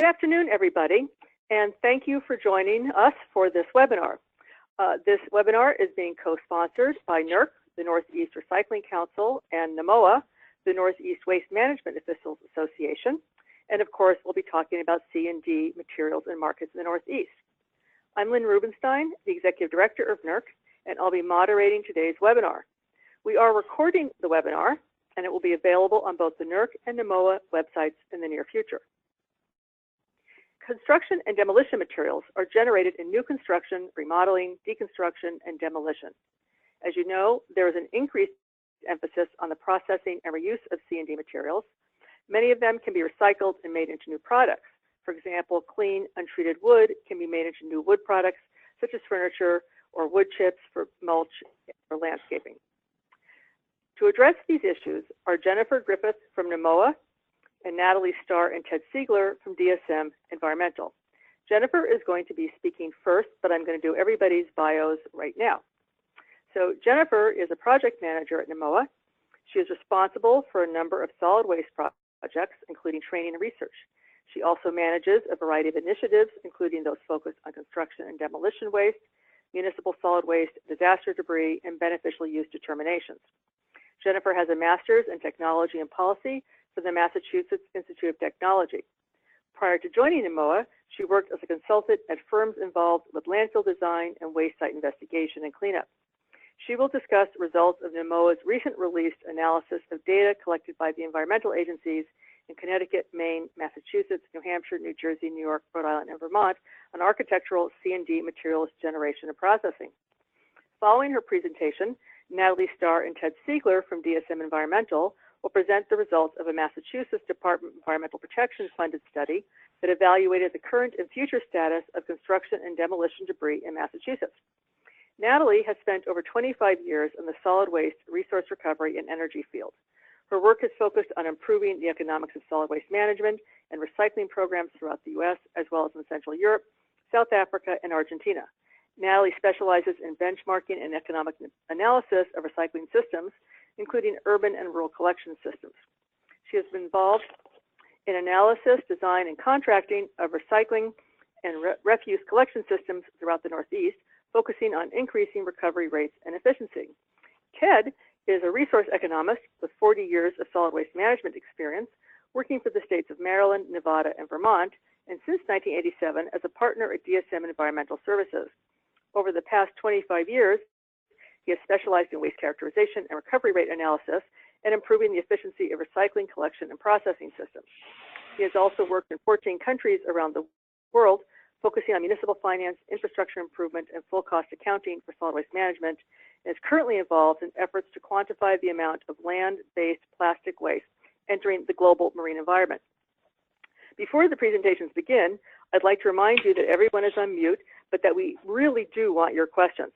Good afternoon, everybody, and thank you for joining us for this webinar. This webinar is being co-sponsored by NERC, the Northeast Recycling Council, and NMOA, the Northeast Waste Management Officials Association. And of course, we'll be talking about C&D materials and markets in the Northeast. I'm Lynn Rubenstein, the Executive Director of NERC, and I'll be moderating today's webinar. We are recording the webinar, and it will be available on both the NERC and NMOA websites in the near future. Construction and demolition materials are generated in new construction, remodeling, deconstruction, and demolition. As you know, there is an increased emphasis on the processing and reuse of C&D materials. Many of them can be recycled and made into new products. For example, clean, untreated wood can be made into new wood products, such as furniture or wood chips for mulch or landscaping. To address these issues are Jennifer Griffith from NMOA and Natalie Starr and Ted Siegler from DSM Environmental. Jennifer is going to be speaking first, but I'm going to do everybody's bios right now. So Jennifer is a project manager at NMOA. She is responsible for a number of solid waste projects, including training and research. She also manages a variety of initiatives, including those focused on construction and demolition waste, municipal solid waste, disaster debris, and beneficial use determinations. Jennifer has a master's in technology and policy from the Massachusetts Institute of Technology. Prior to joining NMOA, she worked as a consultant at firms involved with landfill design and waste site investigation and cleanup. She will discuss results of NMOA's recent released analysis of data collected by the environmental agencies in Connecticut, Maine, Massachusetts, New Hampshire, New Jersey, New York, Rhode Island, and Vermont on architectural C&D materials generation and processing. Following her presentation, Natalie Starr and Ted Siegler from DSM Environmental will present the results of a Massachusetts Department of Environmental Protection funded study that evaluated the current and future status of construction and demolition debris in Massachusetts. Natalie has spent over 25 years in the solid waste, resource recovery, and energy field. Her work is focused on improving the economics of solid waste management and recycling programs throughout the U.S., as well as in Central Europe, South Africa, and Argentina. Natalie specializes in benchmarking and economic analysis of recycling systems, including urban and rural collection systems. She has been involved in analysis, design, and contracting of recycling and refuse collection systems throughout the Northeast, focusing on increasing recovery rates and efficiency. Ted is a resource economist with 40 years of solid waste management experience, working for the states of Maryland, Nevada, and Vermont, and since 1987 as a partner at DSM Environmental Services. Over the past 25 years, he has specialized in waste characterization and recovery rate analysis and improving the efficiency of recycling, collection, and processing systems. He has also worked in 14 countries around the world, focusing on municipal finance, infrastructure improvement, and full cost accounting for solid waste management, and is currently involved in efforts to quantify the amount of land-based plastic waste entering the global marine environment. Before the presentations begin, I'd like to remind you that everyone is on mute, but that we really do want your questions.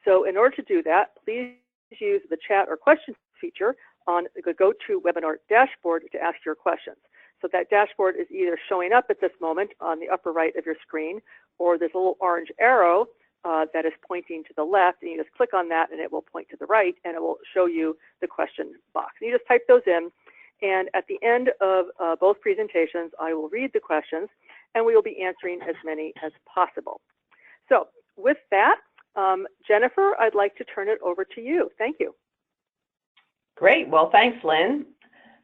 So in order to do that, please use the chat or questions feature on the GoToWebinar dashboard to ask your questions. So that dashboard is either showing up at this moment on the upper right of your screen, or there's a little orange arrow that is pointing to the left, and you just click on that and it will point to the right, and it will show you the question box. And you just type those in, and at the end of both presentations, I will read the questions, and we will be answering as many as possible. So with that, Jennifer, I'd like to turn it over to you. Thank you. Great. Well, thanks, Lynn.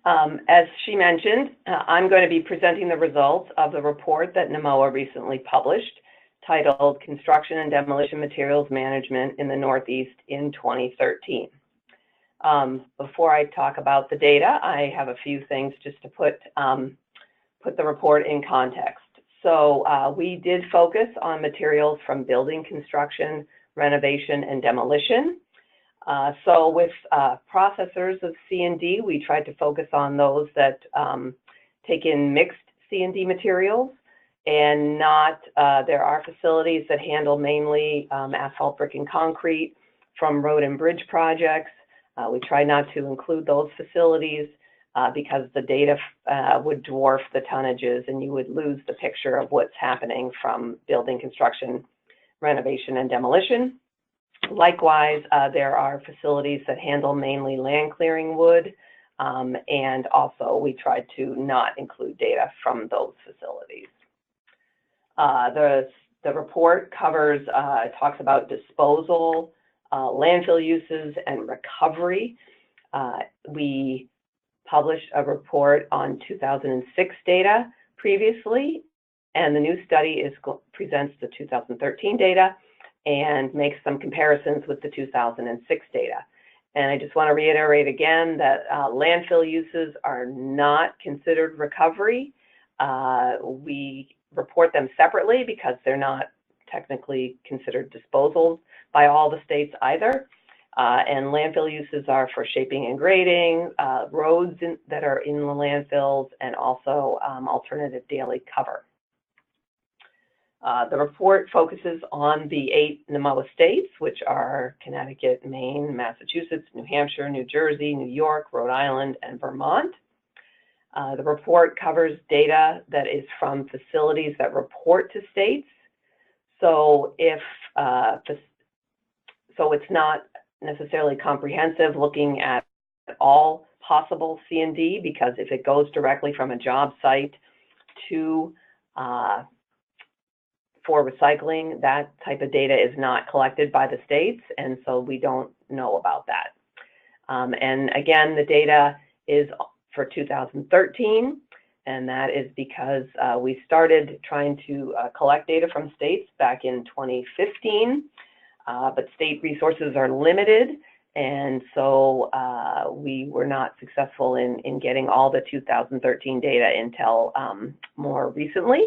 As she mentioned, I'm going to be presenting the results of the report that NMOA recently published, titled Construction and Demolition Materials Management in the Northeast in 2013. Before I talk about the data, I have a few things just to put the report in context. So we did focus on materials from building construction, renovation, and demolition. So with processors of C&D, we tried to focus on those that take in mixed C&D materials, and not, there are facilities that handle mainly asphalt, brick, and concrete from road and bridge projects. We try not to include those facilities because the data would dwarf the tonnages, and you would lose the picture of what's happening from building construction, renovation, and demolition. Likewise, there are facilities that handle mainly land clearing wood, and also we tried to not include data from those facilities. The report covers, talks about disposal, landfill uses, and recovery. We published a report on 2006 data previously, and the new study presents the 2013 data and makes some comparisons with the 2006 data. And I just want to reiterate again that landfill uses are not considered recovery. We report them separately because they're not technically considered disposals by all the states either. And landfill uses are for shaping and grading, roads that are in the landfills, and also alternative daily cover. The report focuses on the 8 NMOA states, which are Connecticut, Maine, Massachusetts, New Hampshire, New Jersey, New York, Rhode Island, and Vermont. The report covers data that is from facilities that report to states. So so it's not necessarily comprehensive looking at all possible C&D, because if it goes directly from a job site to for recycling, that type of data is not collected by the states, and so we don't know about that. And again, the data is for 2013, and that is because we started trying to collect data from states back in 2015, but state resources are limited, and so we were not successful in getting all the 2013 data until more recently.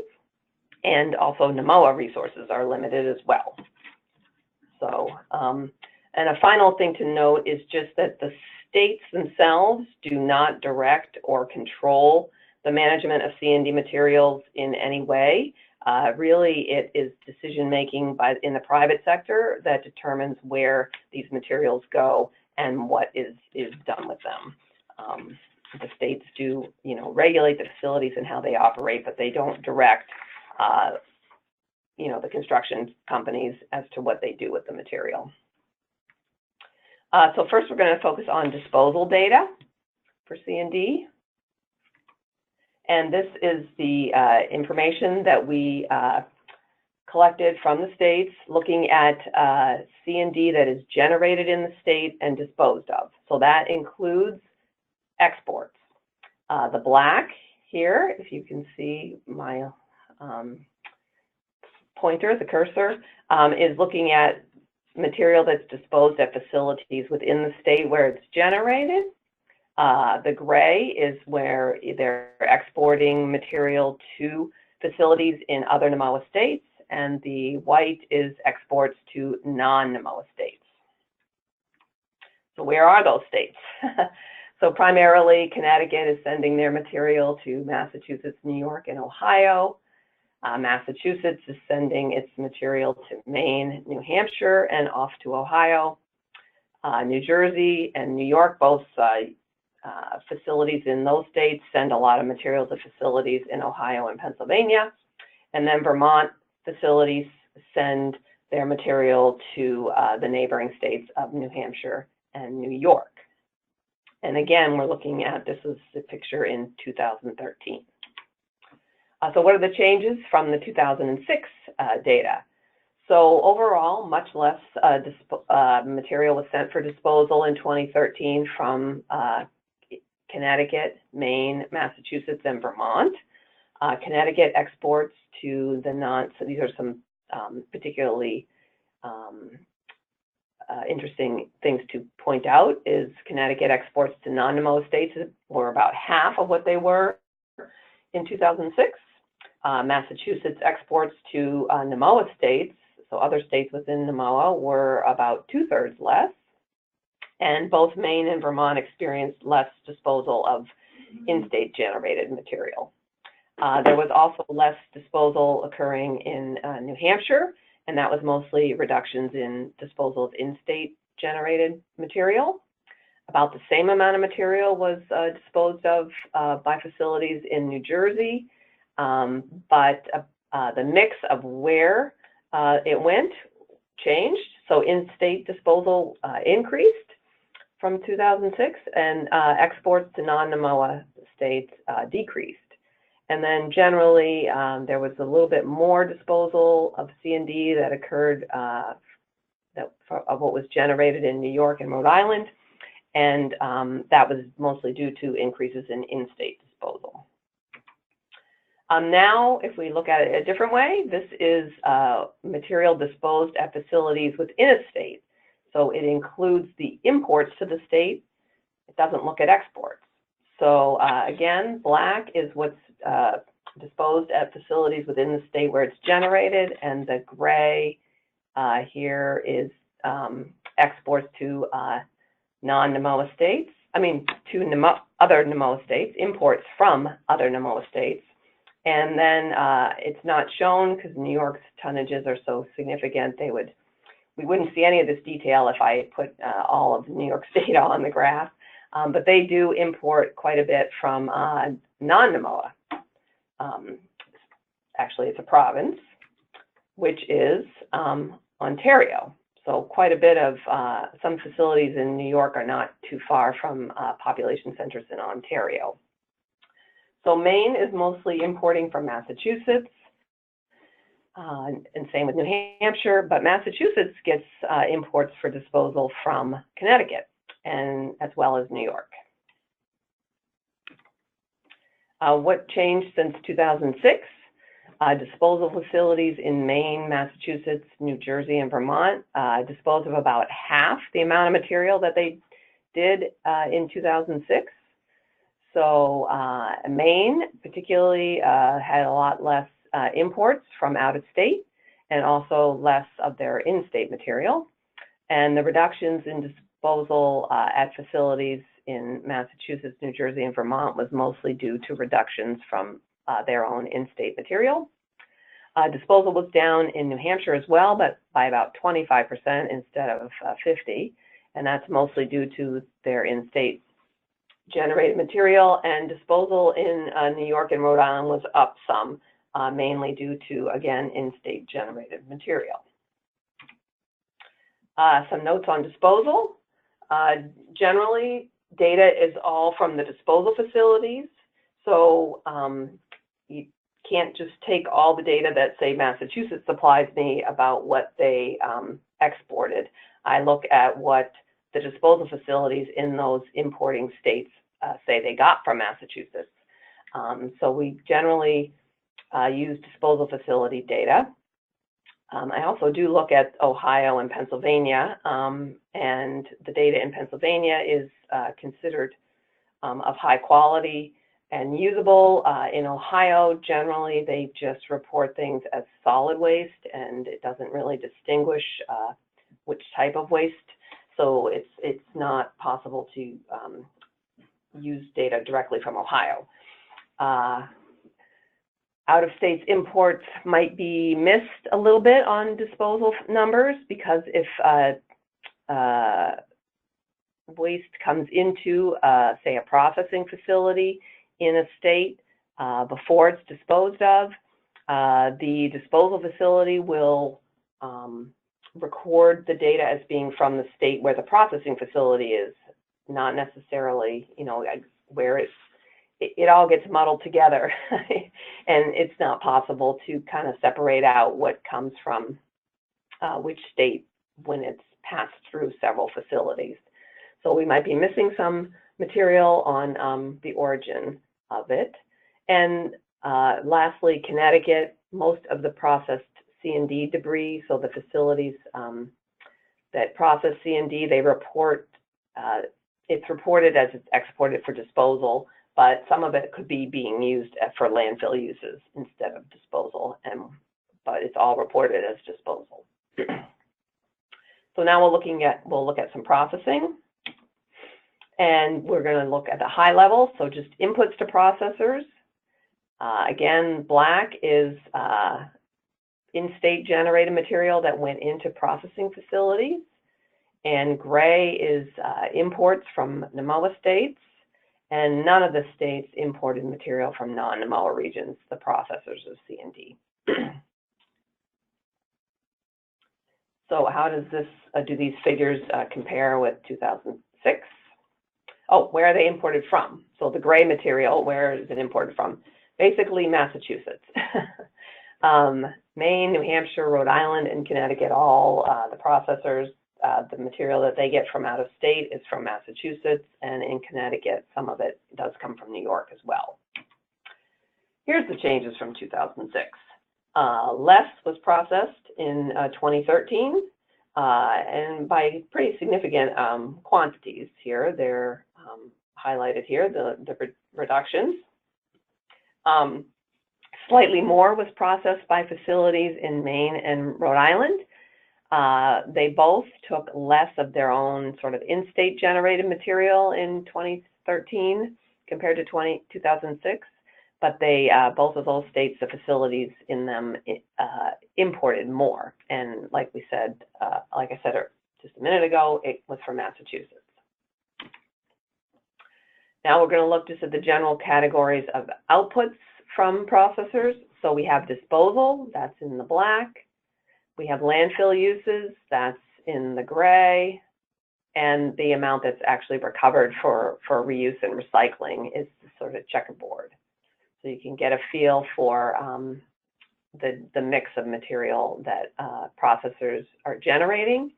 And also NMOA resources are limited as well. So, and a final thing to note is just that the states themselves do not direct or control the management of C&D materials in any way. Really, it is decision-making in the private sector that determines where these materials go and what is done with them. The states do, regulate the facilities and how they operate, but they don't direct the construction companies as to what they do with the material. So first, we're going to focus on disposal data for C&D. And this is the information that we collected from the states, looking at C&D that is generated in the state and disposed of. So that includes exports. The black here, if you can see my pointer, the cursor, is looking at material that's disposed at facilities within the state where it's generated. The gray is where they're exporting material to facilities in other NMOA states, and the white is exports to non-NMOA states. So where are those states? So primarily, Connecticut is sending their material to Massachusetts, New York, and Ohio. Massachusetts is sending its material to Maine, New Hampshire, and off to Ohio. New Jersey and New York, both facilities in those states, send a lot of material to facilities in Ohio and Pennsylvania. And then Vermont facilities send their material to the neighboring states of New Hampshire and New York. And again, we're looking at, this is the picture in 2013. So what are the changes from the 2006 data? So overall, much less material was sent for disposal in 2013 from Connecticut, Maine, Massachusetts, and Vermont. Connecticut exports to the so these are some particularly interesting things to point out, is Connecticut exports to non-NMOA states were about half of what they were in 2006. Massachusetts exports to NMOA states, so other states within NMOA, were about 2/3 less. And both Maine and Vermont experienced less disposal of in-state generated material. There was also less disposal occurring in New Hampshire, and that was mostly reductions in disposal of in-state generated material. About the same amount of material was disposed of by facilities in New Jersey, but the mix of where it went changed. So in-state disposal increased from 2006, and exports to non-NMOA states decreased. And then generally, there was a little bit more disposal of C&D that occurred of what was generated in New York and Rhode Island. And that was mostly due to increases in in-state disposal. Now, if we look at it a different way, this is material disposed at facilities within a state. So it includes the imports to the state. It doesn't look at exports. So again, black is what's disposed at facilities within the state where it's generated, and the gray here is exports to non-NEMOA states. To other NEMOA states, imports from other NEMOA states. And then it's not shown because New York's tonnages are so significant, we wouldn't see any of this detail if I put all of New York's data on the graph. But they do import quite a bit from non-NEMOA. Actually, it's a province, which is Ontario. So quite a bit of some facilities in New York are not too far from population centers in Ontario. So Maine is mostly importing from Massachusetts, and same with New Hampshire, but Massachusetts gets imports for disposal from Connecticut, and as well as New York. What changed since 2006? Disposal facilities in Maine, Massachusetts, New Jersey, and Vermont disposed of about half the amount of material that they did in 2006. So Maine particularly had a lot less imports from out of state, and also less of their in-state material. And the reductions in disposal at facilities in Massachusetts, New Jersey, and Vermont was mostly due to reductions from their own in-state material. Disposal was down in New Hampshire as well, but by about 25% instead of 50%, and that's mostly due to their in-state generated material. And disposal in New York and Rhode Island was up some, mainly due to, again, in-state generated material. Some notes on disposal. Generally, data is all from the disposal facilities, so you can't just take all the data that, say, Massachusetts supplies me about what they exported. I look at what the disposal facilities in those importing states say they got from Massachusetts. So we generally use disposal facility data. I also do look at Ohio and Pennsylvania, and the data in Pennsylvania is considered of high quality and usable. In Ohio, generally, they just report things as solid waste, and it doesn't really distinguish which type of waste. So it's not possible to use data directly from Ohio. Out-of-states imports might be missed a little bit on disposal numbers, because if waste comes into, say, a processing facility in a state before it's disposed of, the disposal facility will record the data as being from the state where the processing facility is, not necessarily, where it all gets muddled together, and it's not possible to kind of separate out what comes from which state when it's passed through several facilities. So we might be missing some material on the origin of it. And lastly, Connecticut, most of the processed C&D debris, so the facilities that process C&D, they report, it's reported as it's exported for disposal, but some of it could be being used for landfill uses instead of disposal, but it's all reported as disposal. So now we'll look at some processing, and we're going to look at the high level, so just inputs to processors. Again, black is in-state generated material that went into processing facilities, and gray is imports from NEMOA states, and none of the states imported material from non-NEMOA regions, the processors of C&D. So how does this, do these figures compare with 2006? Oh, where are they imported from? So the gray material, where is it imported from? basically Massachusetts. Maine, New Hampshire, Rhode Island, and Connecticut, all the processors, the material that they get from out of state is from Massachusetts, and in Connecticut, some of it does come from New York as well. Here's the changes from 2006. Less was processed in 2013, and by pretty significant quantities here. They're highlighted here, the reductions. Slightly more was processed by facilities in Maine and Rhode Island. They both took less of their own sort of in-state generated material in 2013 compared to 2006, but they, both of those states, the facilities in them imported more. And like I said just a minute ago, it was from Massachusetts. Now we're going to look just at the general categories of outputs from processors. So we have disposal, that's in the black. We have landfill uses, that's in the gray. And the amount that's actually recovered for reuse and recycling is sort of checkerboard. So you can get a feel for the mix of material that processors are generating.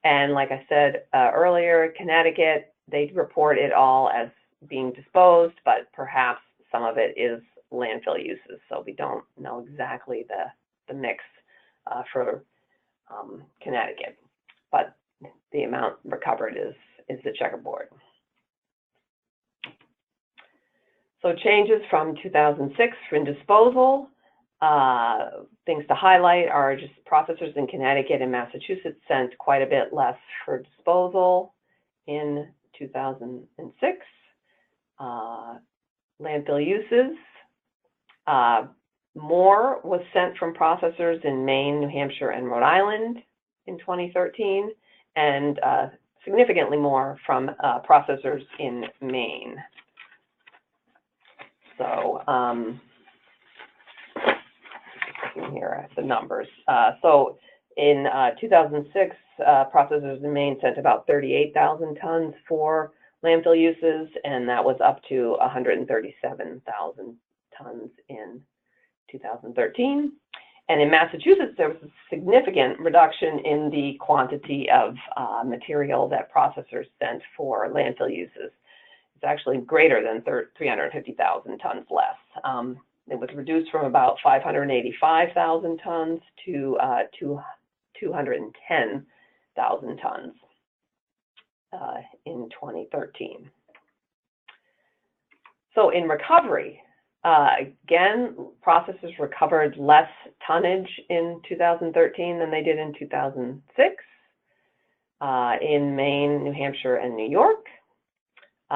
And like I said earlier, Connecticut, they report it all as being disposed, but perhaps some of it is landfill uses. So we don't know exactly the mix for Connecticut, but the amount recovered is the checkerboard. So changes from 2006 in disposal. Things to highlight are just processors in Connecticut and Massachusetts sent quite a bit less for disposal in 2006. Landfill uses. More was sent from processors in Maine, New Hampshire, and Rhode Island in 2013, and significantly more from processors in Maine. So looking here at the numbers. So in 2006, processors in Maine sent about 38,000 tons for landfill uses, and that was up to 137,000 tons in 2013. And in Massachusetts, there was a significant reduction in the quantity of material that processors sent for landfill uses. It's actually greater than 350,000 tons less. It was reduced from about 585,000 tons to 210,000 tons in 2013. So in recovery, again, processors recovered less tonnage in 2013 than they did in 2006 in Maine, New Hampshire, and New York.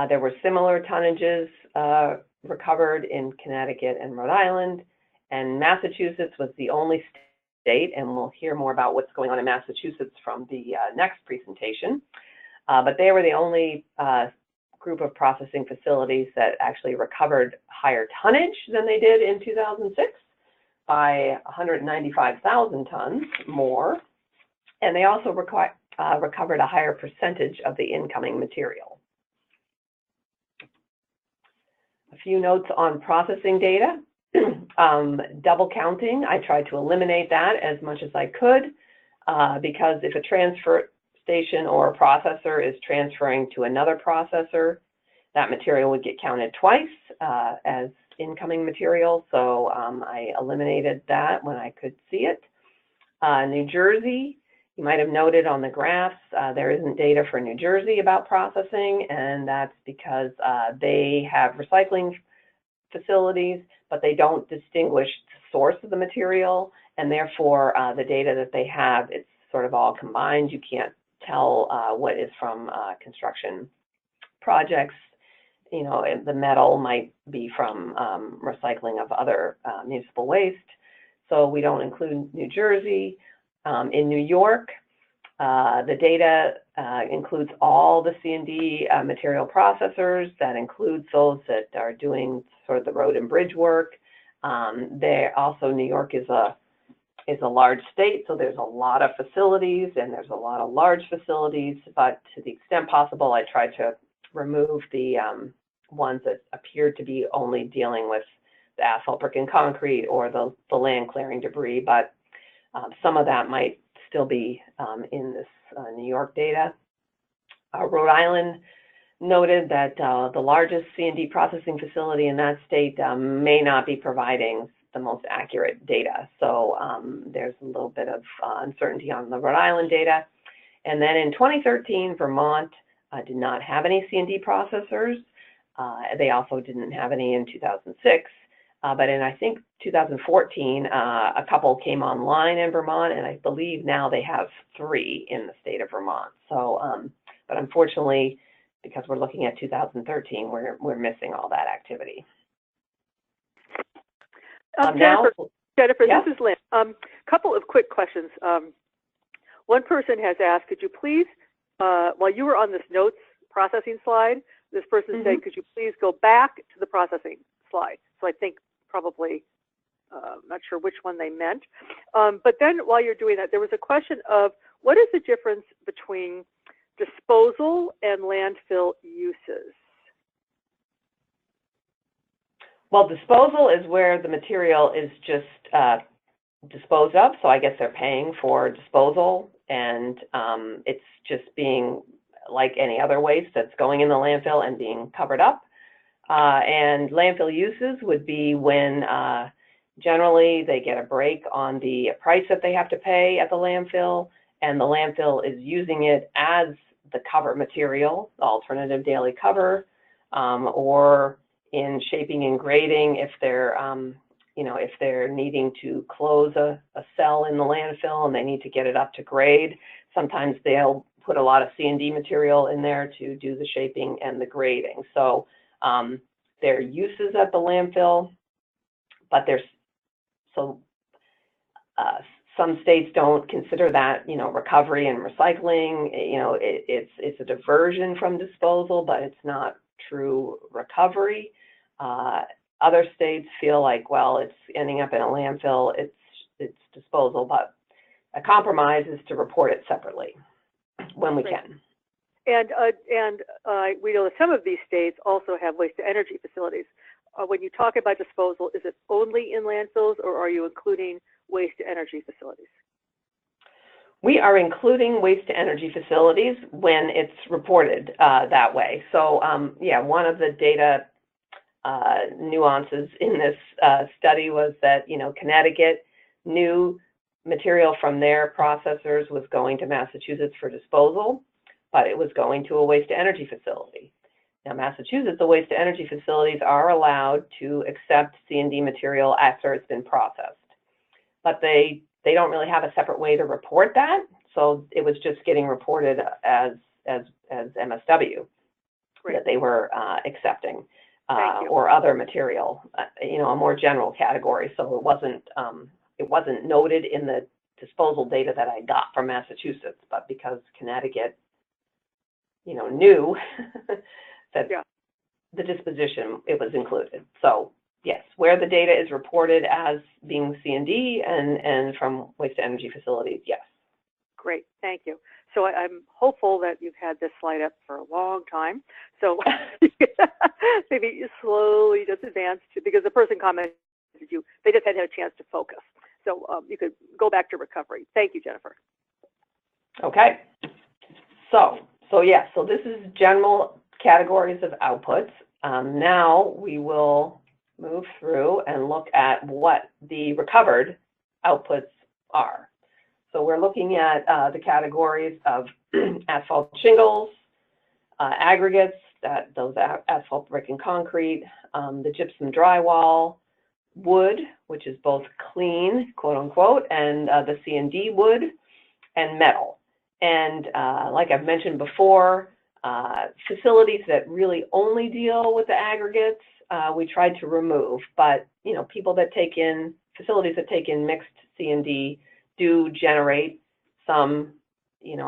There were similar tonnages recovered in Connecticut and Rhode Island, and Massachusetts was the only state, and we'll hear more about what's going on in Massachusetts from the next presentation, but they were the only group of processing facilities that actually recovered higher tonnage than they did in 2006 by 195,000 tons more, and they also recovered a higher percentage of the incoming material. A few notes on processing data. Double counting, I tried to eliminate that as much as I could because if a transfer station or a processor is transferring to another processor, that material would get counted twice as incoming material. So I eliminated that when I could see it. New Jersey, you might have noted on the graphs, there isn't data for New Jersey about processing, and that's because they have recycling facilities, but they don't distinguish the source of the material, and therefore the data that they have, it's sort of all combined. You can't tell what is from construction projects. You know, the metal might be from recycling of other municipal waste, so we don't include New Jersey. In New York, the data includes all the C&D material processors. That includes those that are doing sort of the road and bridge work. New York is a large state, so there's a lot of facilities, and there's a lot of large facilities, but to the extent possible, I tried to remove the ones that appeared to be only dealing with the asphalt, brick, and concrete, or the land clearing debris, but some of that might still be in this New York data. Rhode Island noted that the largest C&D processing facility in that state may not be providing the most accurate data. So there's a little bit of uncertainty on the Rhode Island data. And then in 2013, Vermont did not have any C&D processors. They also didn't have any in 2006. But in, I think, 2014, a couple came online in Vermont, and I believe now they have 3 in the state of Vermont. So, but unfortunately, because we're looking at 2013, we're missing all that activity. Jennifer, yeah? This is Lynn. Couple of quick questions. One person has asked, could you please, while you were on this notes processing slide, this person said, could you please go back to the processing slide? So I think probably, not sure which one they meant. But then while you're doing that, there was a question of what is the difference between disposal and landfill uses? Well, disposal is where the material is just disposed of. So I guess they're paying for disposal, and it's just being like any other waste that's going in the landfill and being covered up. And landfill uses would be when generally they get a break on the price that they have to pay at the landfill, and the landfill is using it as the cover material, the alternative daily cover, or in shaping and grading if they're, if they're needing to close a cell in the landfill and they need to get it up to grade. Sometimes they'll put a lot of C&D material in there to do the shaping and the grading. So their uses at the landfill, but there's some states don't consider that, recovery and recycling. It's a diversion from disposal, but it's not true recovery. Other states feel like, well, it's ending up in a landfill, it's disposal, but a compromise is to report it separately when we can. And we know that some of these states also have waste to energy facilities. When you talk about disposal, is it only in landfills, or are you including waste to energy facilities? We are including waste to energy facilities when it's reported that way. So one of the data nuances in this study was that, Connecticut knew material from their processors was going to Massachusetts for disposal, but it was going to a waste to energy facility. Now, Massachusetts, the waste to energy facilities are allowed to accept C&D material after it's been processed, but they don't really have a separate way to report that. So it was just getting reported as MSW that they were accepting, or other material, a more general category. So it wasn't noted in the disposal data that I got from Massachusetts, but because Connecticut, knew that the disposition, it was included. So yes, where the data is reported as being C&D and from waste to energy facilities, yes. Great, thank you. So I'm hopeful that you've had this slide up for a long time. So maybe slowly just advance to, because the person commented they just hadn't had a chance to focus. So you could go back to recovery. Thank you, Jennifer. Okay. So this is general categories of outputs. Now we will move through and look at what the recovered outputs are. So we're looking at the categories of asphalt shingles, aggregates, those asphalt, brick, and concrete, the gypsum drywall, wood, which is both clean, quote unquote, and the C&D wood, and metal. And like I've mentioned before, facilities that really only deal with the aggregates, we tried to remove, but facilities that take in mixed C&D do generate some,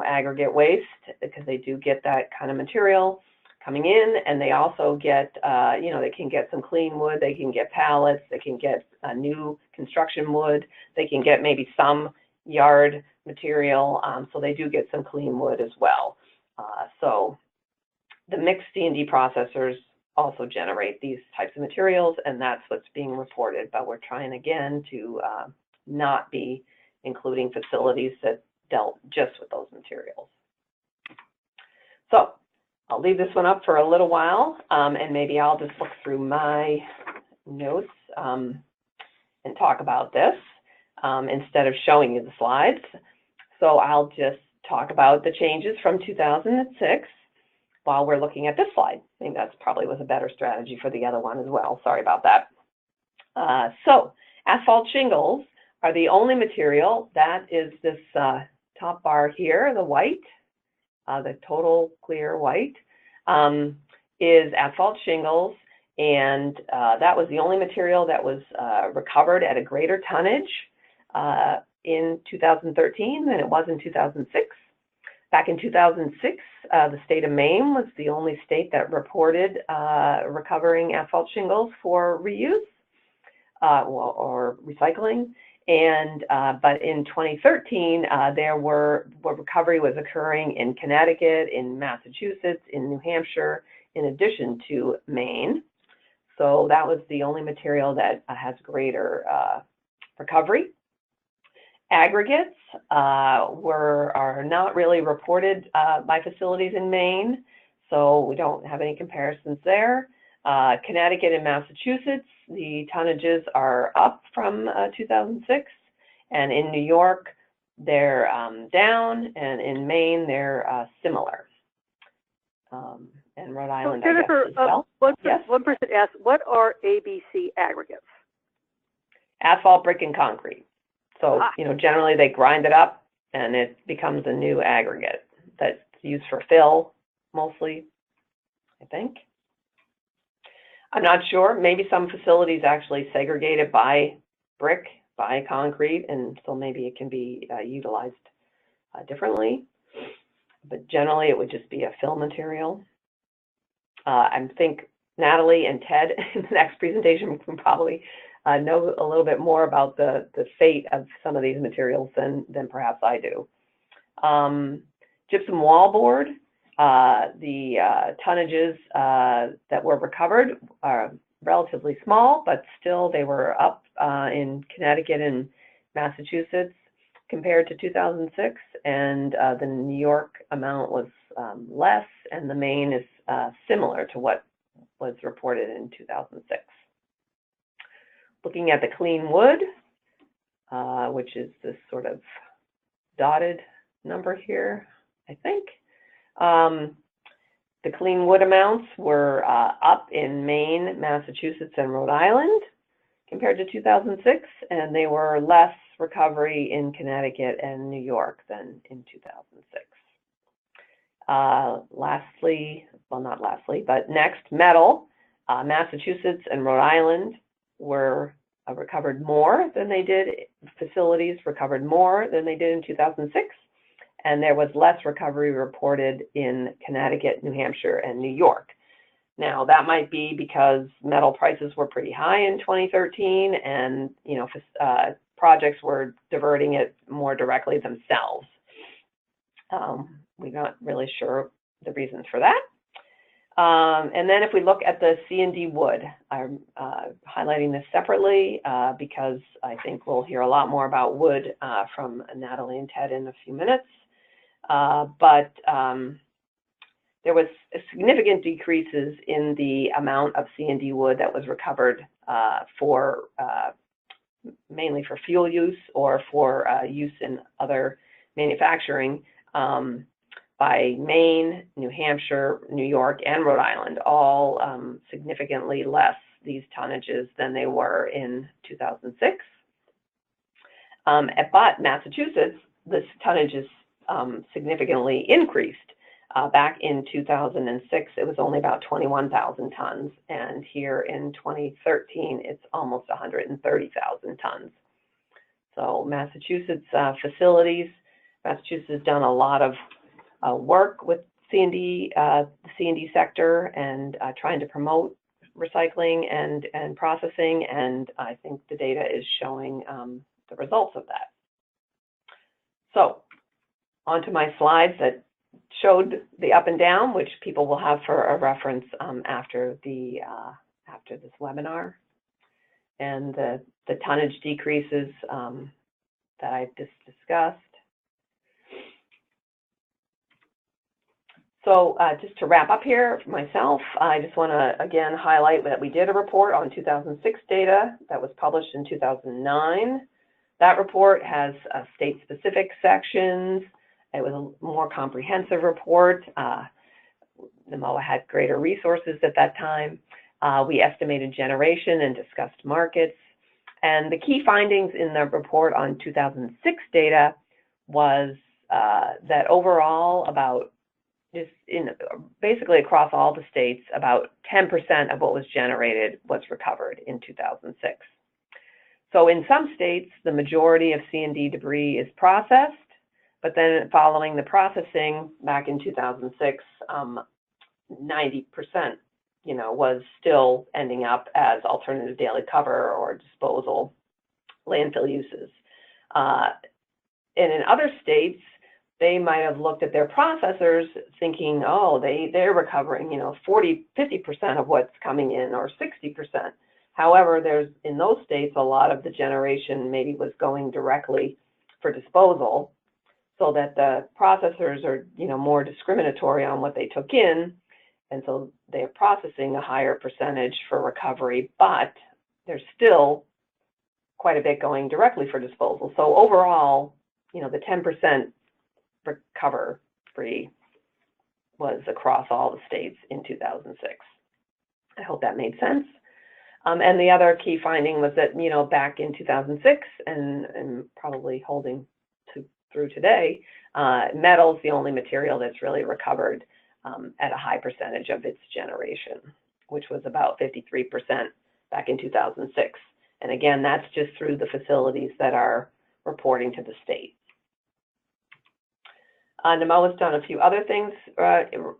aggregate waste, because they do get that kind of material coming in, and they also get, they can get some clean wood, they can get pallets, they can get new construction wood, they can get maybe some yard material, so they do get some clean wood as well. So the mixed C&D processors also generate these types of materials, and that's what's being reported. But we're trying again to not be including facilities that dealt just with those materials. So I'll leave this one up for a little while, and maybe I'll just look through my notes and talk about this instead of showing you the slides. So I'll just talk about the changes from 2006 while we're looking at this slide. I think that's probably was a better strategy for the other one as well. Sorry about that. So asphalt shingles are the only material that is this top bar here, the white, the total clear white, is asphalt shingles, and that was the only material that was recovered at a greater tonnage in 2013 than it was in 2006. Back in 2006, the state of Maine was the only state that reported recovering asphalt shingles for reuse or recycling. And but in 2013, recovery was occurring in Connecticut, in Massachusetts, in New Hampshire, in addition to Maine. So that was the only material that has greater recovery. Aggregates are not really reported by facilities in Maine, so we don't have any comparisons there. Connecticut and Massachusetts, the tonnages are up from 2006, and in New York, they're down, and in Maine, they're similar. And Rhode Island, so Jennifer, I guess, as well. Yes? One person asked, what are ABC aggregates? Asphalt, brick, and concrete. So, generally they grind it up and it becomes a new aggregate that's used for fill, mostly, I think. I'm not sure. Maybe some facilities actually segregate it by brick, by concrete, and so maybe it can be utilized differently. But generally it would just be a fill material. I think Natalie and Ted in the next presentation can probably know a little bit more about the fate of some of these materials than perhaps I do. Gypsum wallboard, the tonnages that were recovered are relatively small, but still they were up in Connecticut and Massachusetts compared to 2006, and the New York amount was less, and the Maine is similar to what was reported in 2006. Looking at the clean wood, which is this sort of dotted number here, I think. The clean wood amounts were up in Maine, Massachusetts, and Rhode Island compared to 2006, and they were less recovery in Connecticut and New York than in 2006. Lastly, well, not lastly, but next, metal. Massachusetts and Rhode Island were recovered more than they did, facilities recovered more than they did in 2006, and there was less recovery reported in Connecticut, New Hampshire, and New York. Now, that might be because metal prices were pretty high in 2013, and projects were diverting it more directly themselves. We're not really sure the reasons for that. And then if we look at the C&D wood, I'm highlighting this separately because I think we'll hear a lot more about wood from Natalie and Ted in a few minutes. But there was significant decreases in the amount of C&D wood that was recovered for mainly for fuel use or for use in other manufacturing by Maine, New Hampshire, New York, and Rhode Island, all significantly less these tonnages than they were in 2006. But Massachusetts, this tonnage is significantly increased. Back in 2006, it was only about 21,000 tons, and here in 2013, it's almost 130,000 tons. So Massachusetts facilities, Massachusetts has done a lot of work with C&D, the C&D sector, and trying to promote recycling and processing, and I think the data is showing the results of that. So, onto my slides that showed the up and down, which people will have for a reference after this webinar, and the tonnage decreases that I just discussed. So just to wrap up here for myself, I just want to again highlight that we did a report on 2006 data that was published in 2009. That report has state-specific sections. It was a more comprehensive report. NMOA had greater resources at that time. We estimated generation and discussed markets. And the key findings in the report on 2006 data was that overall, basically across all the states, about 10% of what was generated was recovered in 2006. So in some states, the majority of C&D debris is processed, but then following the processing back in 2006, 90%, was still ending up as alternative daily cover or disposal landfill uses. And in other states, they might have looked at their processors thinking, oh, they're recovering, 50% of what's coming in, or 60%. However, there's, in those states, a lot of the generation maybe was going directly for disposal, so that the processors are, more discriminatory on what they took in, and so they're processing a higher percentage for recovery, but there's still quite a bit going directly for disposal. So overall, the 10% recover-free was across all the states in 2006. I hope that made sense. And the other key finding was that, back in 2006 and probably holding through today, metal's the only material that's really recovered at a high percentage of its generation, which was about 53% back in 2006. And again, that's just through the facilities that are reporting to the state. NMOA's done a few other things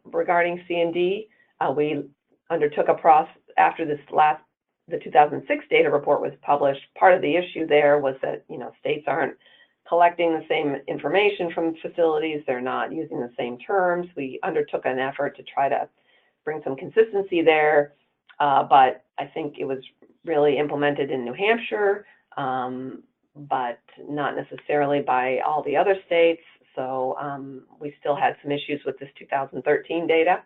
regarding C&D. We undertook a process after the 2006 data report was published. Part of the issue there was that, states aren't collecting the same information from facilities. They're not using the same terms. We undertook an effort to try to bring some consistency there, but I think it was really implemented in New Hampshire, but not necessarily by all the other states. So we still had some issues with this 2013 data.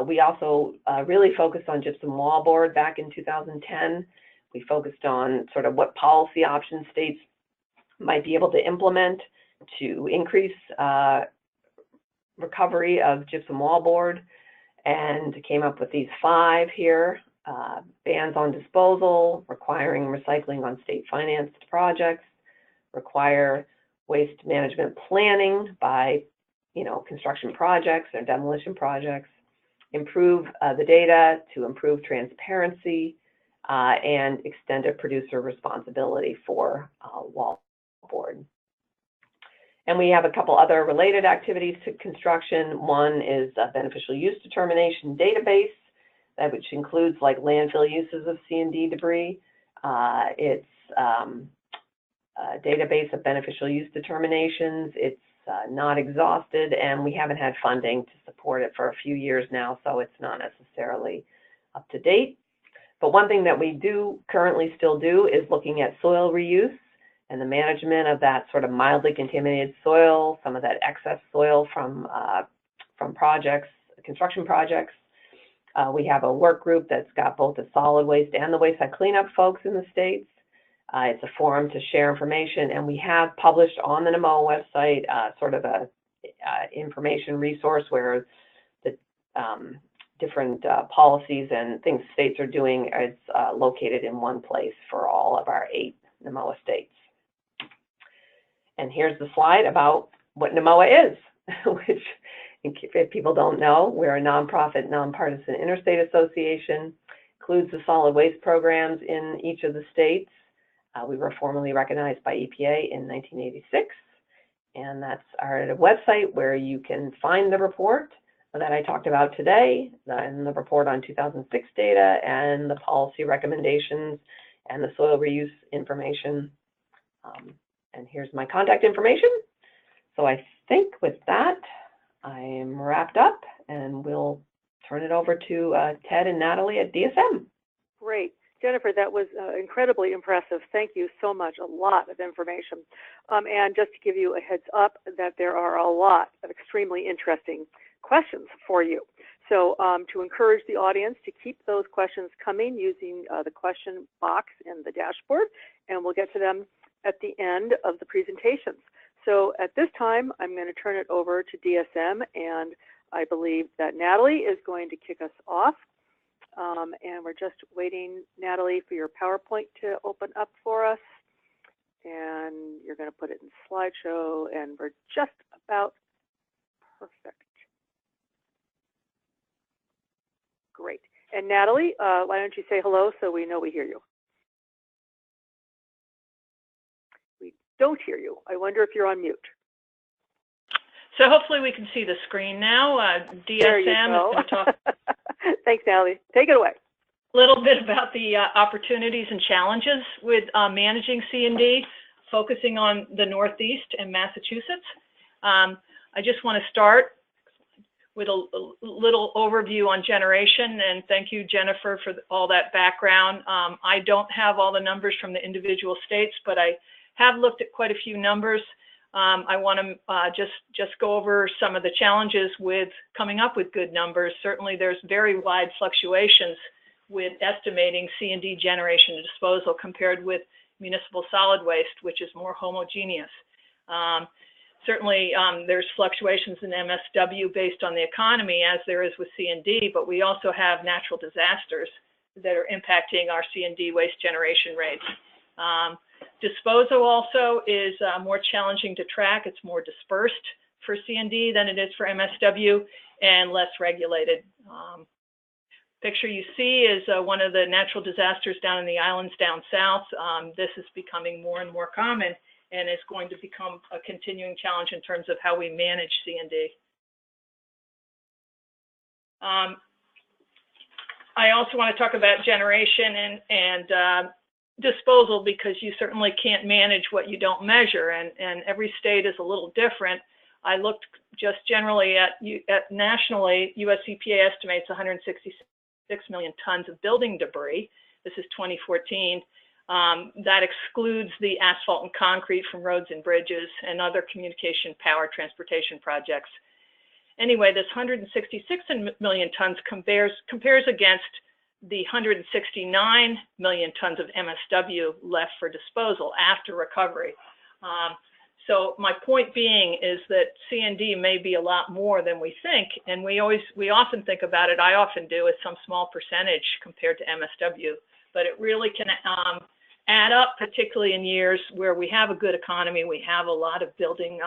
We also really focused on gypsum wallboard back in 2010. We focused on sort of what policy options states might be able to implement to increase recovery of gypsum wallboard, and came up with these 5 here. Bans on disposal, requiring recycling on state-financed projects, require waste management planning by, construction projects or demolition projects, improve the data to improve transparency, and extended producer responsibility for wallboard. And we have a couple other related activities to construction. One is a beneficial use determination database, which includes like landfill uses of C&D debris. It's a database of beneficial use determinations. It's not exhausted, and we haven't had funding to support it for a few years now, so it's not necessarily up to date. But one thing that we do currently still do is looking at soil reuse and the management of that sort of mildly contaminated soil, some of that excess soil from projects, construction projects. We have a work group that's got both the solid waste and the waste cleanup folks in the states. It's a forum to share information, and we have published on the NMOA website sort of a information resource where the different policies and things states are doing is located in one place for all of our 8 NMOA states. And here's the slide about what NMOA is, which, if people don't know, we're a nonprofit, nonpartisan interstate association, includes the solid waste programs in each of the states. We were formally recognized by EPA in 1986, and that's our website where you can find the report that I talked about today, and the report on 2006 data, and the policy recommendations, and the soil reuse information. And here's my contact information. So I think with that, I am wrapped up, and we'll turn it over to Ted and Natalie at DSM. Great. Jennifer, that was incredibly impressive. Thank you so much. A lot of information. And just to give you a heads up that there are a lot of extremely interesting questions for you. So to encourage the audience to keep those questions coming using the question box in the dashboard, and we'll get to them at the end of the presentations. So at this time, I'm going to turn it over to DSM, and I believe that Natalie is going to kick us off. And we're just waiting, Natalie, for your PowerPoint to open up for us. And you're going to put it in slideshow, and we're just about perfect. Great. And Natalie, why don't you say hello so we know we hear you? We don't hear you. I wonder if you're on mute. So hopefully we can see the screen now. DSM there you go. is going to talk Thanks, Natalie. Take it away. a little bit about the opportunities and challenges with managing C&D, focusing on the Northeast and Massachusetts. I just want to start with a little overview on generation, and thank you, Jennifer, for all that background. I don't have all the numbers from the individual states, but I have looked at quite a few numbers. I want to just go over some of the challenges with coming up with good numbers. Certainly, there's very wide fluctuations with estimating C&D generation and disposal compared with municipal solid waste, which is more homogeneous. Certainly, there's fluctuations in MSW based on the economy, as there is with C&D, but we also have natural disasters that are impacting our C&D waste generation rates. Disposal also is more challenging to track. It's more dispersed for C&D than it is for MSW and less regulated. Picture you see is one of the natural disasters down in the islands down south. This is becoming more and more common and is going to become a continuing challenge in terms of how we manage C&D. I also want to talk about generation and disposal, because you certainly can't manage what you don't measure, and every state is a little different. I looked just generally at nationally, US EPA estimates 166 million tons of building debris. This is 2014. That excludes the asphalt and concrete from roads and bridges and other communication, power, transportation projects. Anyway, this 166 million tons compares against the 169 million tons of MSW left for disposal after recovery. So my point being is that C&D may be a lot more than we think, and we often think about it, I often do, as some small percentage compared to MSW, but it really can add up, particularly in years where we have a good economy, we have a lot of building,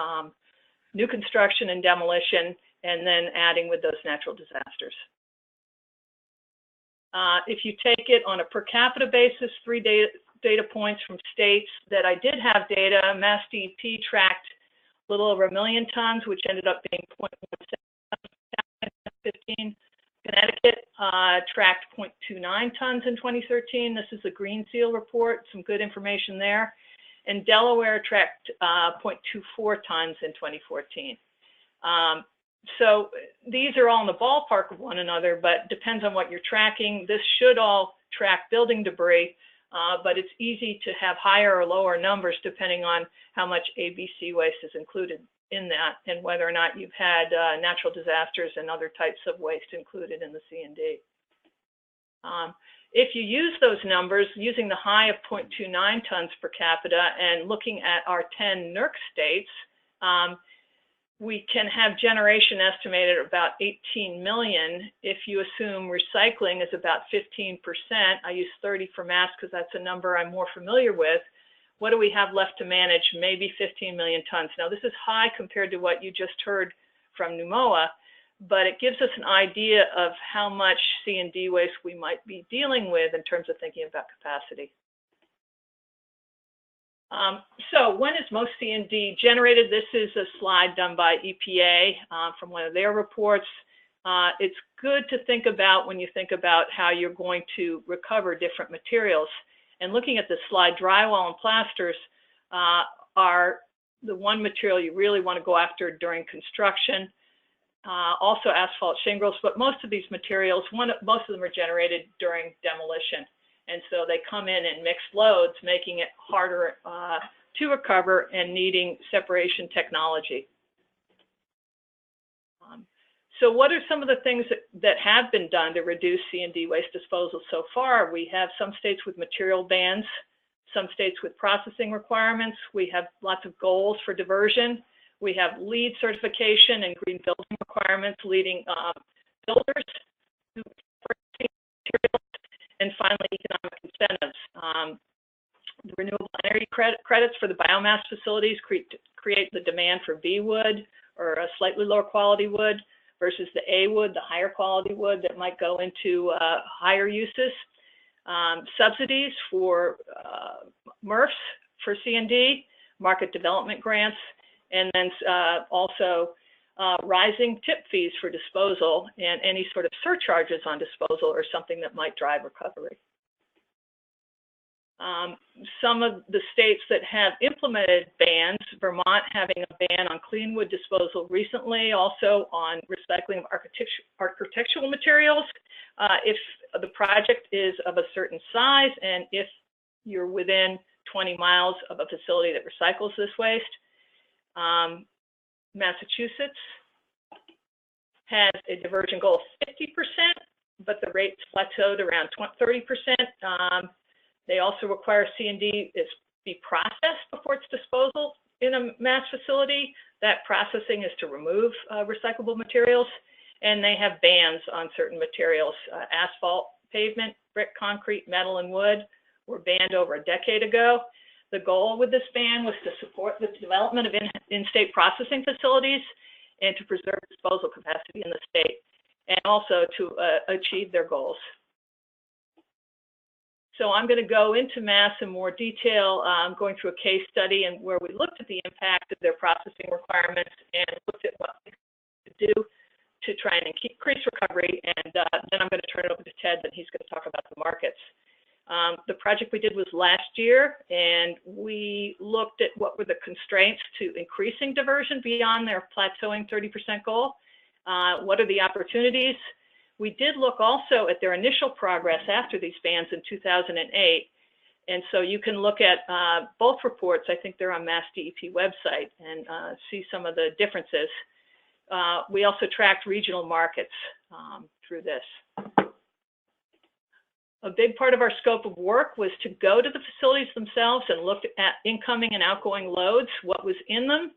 new construction and demolition, and then adding with those natural disasters. If you take it on a per capita basis, 3 data points from states that I did have data, Mass DEP tracked a little over 1 million tons, which ended up being 0.17. Connecticut tracked 0.29 tons in 2013. This is a Green Seal report, some good information there. And Delaware tracked 0.24 tons in 2014. So these are all in the ballpark of one another, but depends on what you're tracking. This should all track building debris, but it's easy to have higher or lower numbers depending on how much ABC waste is included in that and whether or not you've had natural disasters and other types of waste included in the C&D. If you use those numbers, using the high of 0.29 tons per capita and looking at our 10 NERC states, we can have generation estimated at about 18 million if you assume recycling is about 15%. I use 30 for Mass because that's a number I'm more familiar with. What do we have left to manage? Maybe 15 million tons. Now, this is high compared to what you just heard from NUMOA, but it gives us an idea of how much C&D waste we might be dealing with in terms of thinking about capacity. So when is most C&D generated? This is a slide done by EPA from one of their reports. It's good to think about when you think about how you're going to recover different materials. And looking at this slide, drywall and plasters are the one material you really want to go after during construction. also asphalt shingles, but most of these materials, most of them are generated during demolition. And so they come in mixed loads, making it harder to recover and needing separation technology. So what are some of the things that have been done to reduce C&D waste disposal so far? We have some states with material bans, some states with processing requirements. We have lots of goals for diversion. We have LEED certification and green building requirements leading builders to materials. And finally, economic incentives. The renewable energy credits for the biomass facilities create the demand for B wood or a slightly lower quality wood versus the A wood, the higher quality wood that might go into higher uses. Subsidies for MRFs for C&D, market development grants, and then also rising tip fees for disposal and any sort of surcharges on disposal or something that might drive recovery. Some of the states that have implemented bans, Vermont having a ban on clean wood disposal recently, also on recycling of architectural materials, if the project is of a certain size and if you're within 20 miles of a facility that recycles this waste. Massachusetts has a diversion goal of 50%, but the rate's plateaued around 30%. They also require C&D be processed before its disposal in a mass facility. That processing is to remove recyclable materials, and they have bans on certain materials. Asphalt, pavement, brick, concrete, metal, and wood were banned over a decade ago. The goal with this ban was to support the development of in-state processing facilities and to preserve disposal capacity in the state, and also to achieve their goals. So I'm going to go into Mass in more detail, going through a case study and where we looked at the impact of their processing requirements and looked at what we could do to try and increase recovery. And then I'm going to turn it over to Ted, and he's going to talk about the markets. The project we did was last year, and we looked at what were the constraints to increasing diversion beyond their plateauing 30% goal. What are the opportunities? We did look also at their initial progress after these bans in 2008. And so you can look at both reports. I think they're on Mass DEP website and see some of the differences. We also tracked regional markets through this. A big part of our scope of work was to go to the facilities themselves and look at incoming and outgoing loads, what was in them,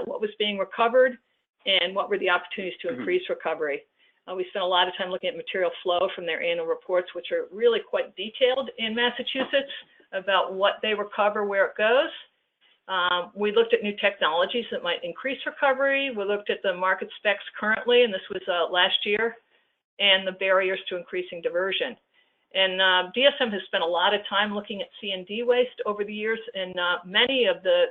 what was being recovered, and what were the opportunities to increase recovery. We spent a lot of time looking at material flow from their annual reports, which are really quite detailed in Massachusetts about what they recover, where it goes. We looked at new technologies that might increase recovery. We looked at the market specs currently, and this was last year, and the barriers to increasing diversion. And DSM has spent a lot of time looking at C&D waste over the years in many of the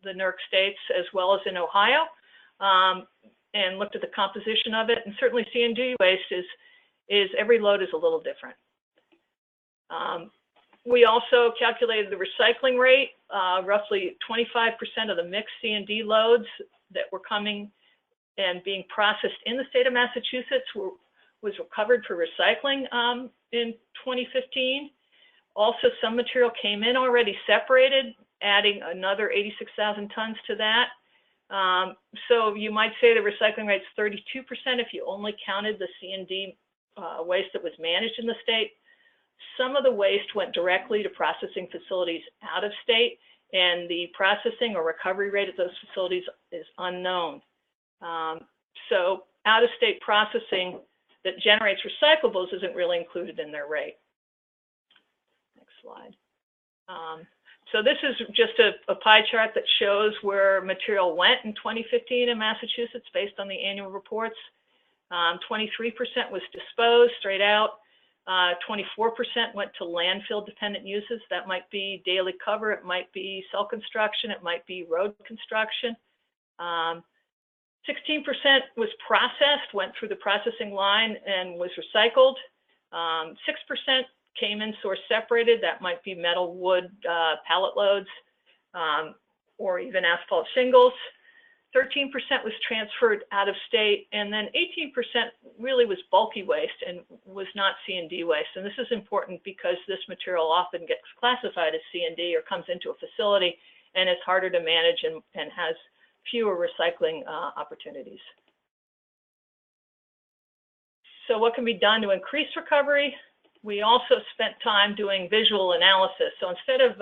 NERC states, as well as in Ohio. And looked at the composition of it, and certainly C&D waste is every load is a little different. We also calculated the recycling rate. Roughly 25% of the mixed C&D loads that were coming and being processed in the state of Massachusetts was recovered for recycling in 2015. Also, some material came in already separated, adding another 86,000 tons to that. So you might say the recycling rate's 32% if you only counted the C&D waste that was managed in the state. Some of the waste went directly to processing facilities out of state, and the processing or recovery rate at those facilities is unknown. So out-of-state processing that generates recyclables isn't really included in their rate. Next slide. So this is just a pie chart that shows where material went in 2015 in Massachusetts based on the annual reports. 23% was disposed straight out. 24% went to landfill-dependent uses. That might be daily cover, it might be cell construction, it might be road construction. 16% was processed, went through the processing line and was recycled. 6% came in source separated. That might be metal, wood, pallet loads, or even asphalt shingles. 13% was transferred out of state, and then 18% really was bulky waste and was not C&D waste. And this is important because this material often gets classified as C&D or comes into a facility and is harder to manage and has fewer recycling opportunities. So what can be done to increase recovery? We also spent time doing visual analysis. So instead of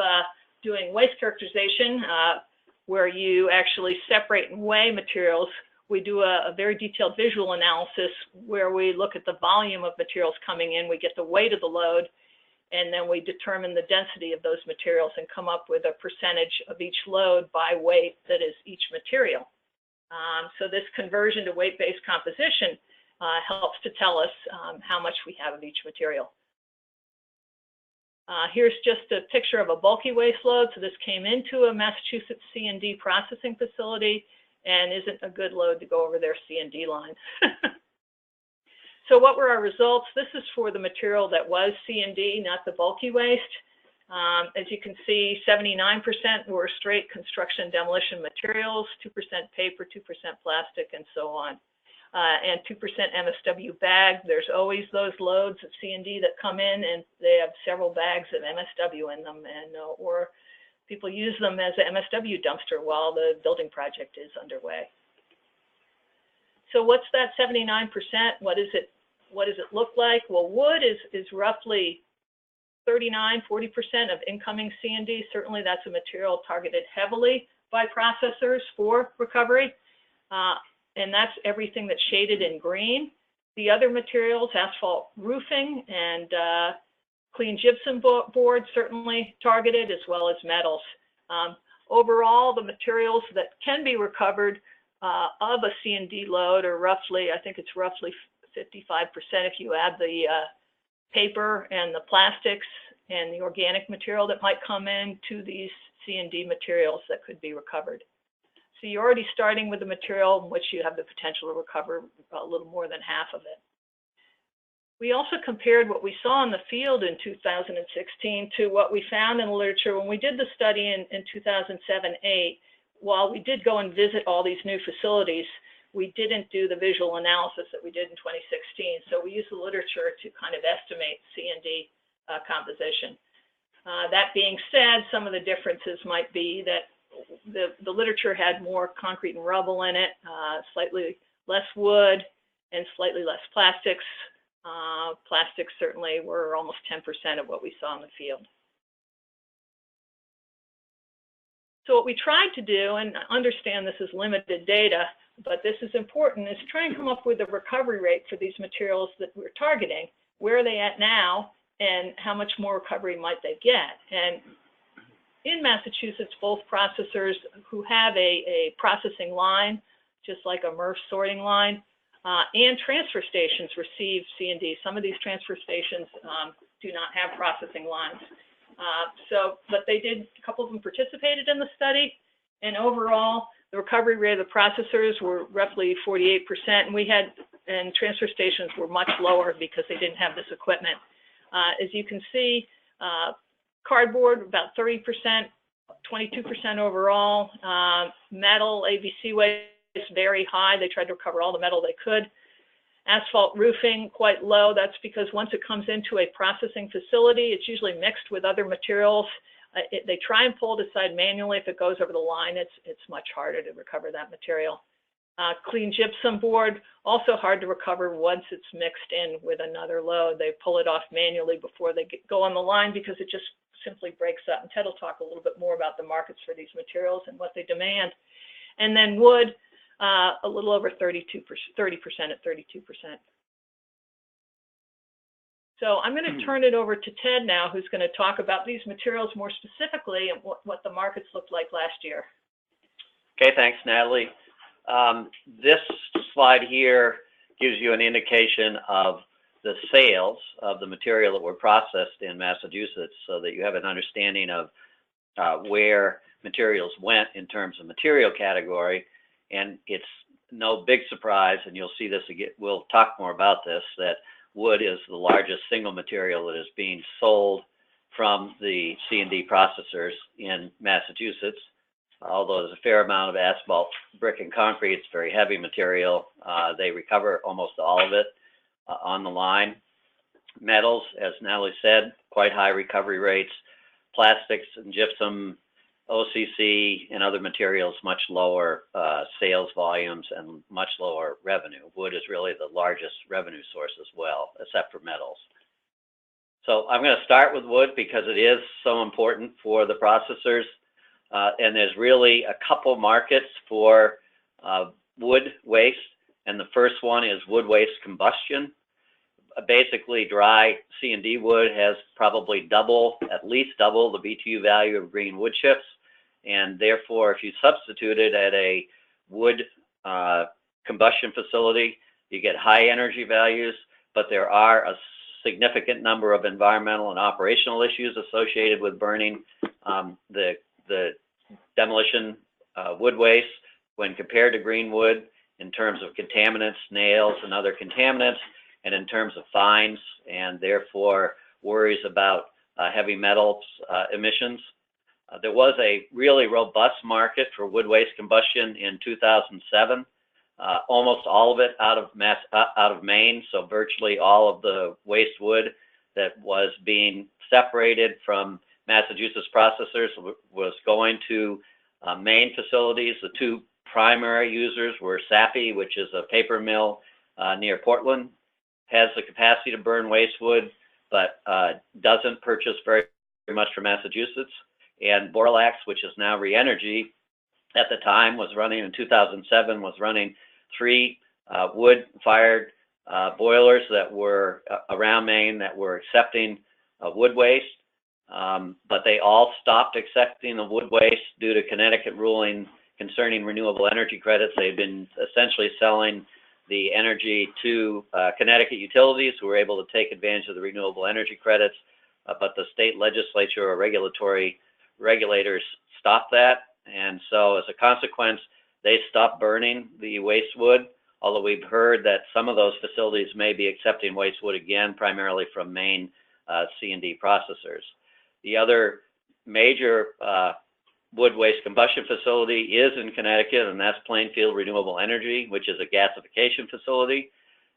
doing waste characterization, where you actually separate and weigh materials, we do a very detailed visual analysis where we look at the volume of materials coming in, we get the weight of the load, and then we determine the density of those materials and come up with a percentage of each load by weight that is each material. So this conversion to weight-based composition helps to tell us how much we have of each material. Here's just a picture of a bulky waste load. So this came into a Massachusetts C&D processing facility and isn't a good load to go over their C&D line. So what were our results? This is for the material that was C&D, not the bulky waste. As you can see, 79% were straight construction demolition materials, 2% paper, 2% plastic, and so on. And 2% MSW bag. There's always those loads of C&D that come in and they have several bags of MSW in them, and or people use them as an MSW dumpster while the building project is underway. So what's that 79%? What does it look like? Well, wood is roughly 39–40% of incoming C&D. Certainly that's a material targeted heavily by processors for recovery. And that's everything that's shaded in green. The other materials, asphalt roofing and clean gypsum board, certainly targeted, as well as metals. Overall, the materials that can be recovered of a C&D load are roughly, I think it's roughly 55% if you add the paper and the plastics and the organic material that might come in to these C&D materials that could be recovered. So you're already starting with a material in which you have the potential to recover a little more than half of it. We also compared what we saw in the field in 2016 to what we found in the literature when we did the study in 2007-08. While we did go and visit all these new facilities, we didn't do the visual analysis that we did in 2016. So we used the literature to kind of estimate C&D composition. That being said, some of the differences might be that the literature had more concrete and rubble in it, slightly less wood, and slightly less plastics. Plastics certainly were almost 10% of what we saw in the field. So what we tried to do, and understand this is limited data, but this is important, is try and come up with a recovery rate for these materials that we're targeting. Where are they at now, and how much more recovery might they get? And in Massachusetts, both processors who have a processing line, just like a MRF sorting line, and transfer stations receive C&D. Some of these transfer stations do not have processing lines. But they did, a couple of them participated in the study, and overall, the recovery rate of the processors were roughly 48%, and transfer stations were much lower because they didn't have this equipment. As you can see, cardboard, about 30%, 22% overall. Metal, ABC waste, very high. They tried to recover all the metal they could. Asphalt roofing, quite low. That's because once it comes into a processing facility, it's usually mixed with other materials. They try and pull it aside manually. If it goes over the line, it's much harder to recover that material. Clean gypsum board, also hard to recover once it's mixed in with another load. They pull it off manually before they go on the line because it just simply breaks up. And Ted will talk a little bit more about the markets for these materials and what they demand. And then wood, a little over 30% at 32%. So I'm going to turn it over to Ted now, who's going to talk about these materials more specifically and what the markets looked like last year. Okay, thanks, Natalie. This slide here gives you an indication of the sales of the material that were processed in Massachusetts so that you have an understanding of where materials went in terms of material category. And it's no big surprise, and you'll see this again, we'll talk more about this, that wood is the largest single material that is being sold from the C&D processors in Massachusetts. although there's a fair amount of asphalt, brick, and concrete. It's very heavy material. They recover almost all of it on the line. Metals, as Natalie said, quite high recovery rates. Plastics and gypsum, OCC, and other materials, much lower sales volumes and much lower revenue. Wood is really the largest revenue source as well, except for metals. So I'm going to start with wood because it is so important for the processors. And there's really a couple markets for wood waste. And the first one is wood waste combustion. Basically, dry C&D wood has probably at least double the BTU value of green wood chips. And therefore, if you substitute it at a wood combustion facility, you get high energy values, but there are a significant number of environmental and operational issues associated with burning the demolition wood waste when compared to green wood in terms of contaminants, nails, and other contaminants, and in terms of fines, and therefore worries about heavy metals emissions. There was a really robust market for wood waste combustion in 2007. Almost all of it out of Maine, so virtually all of the waste wood that was being separated from Massachusetts processors was going to Maine facilities. The two primary users were Sappi, which is a paper mill near Portland, has the capacity to burn waste wood, but doesn't purchase very much from Massachusetts. And Borlax, which is now Reenergy, at the time was running, in 2007, was running 3 wood-fired boilers that were around Maine that were accepting wood waste. But they all stopped accepting the wood waste due to Connecticut ruling concerning renewable energy credits. They've been essentially selling the energy to Connecticut utilities who were able to take advantage of the renewable energy credits, but the state legislature or regulators stopped that. And so as a consequence, they stopped burning the waste wood, although we've heard that some of those facilities may be accepting waste wood again, primarily from Maine C&D processors. The other major wood waste combustion facility is in Connecticut, and that's Plainfield Renewable Energy, which is a gasification facility.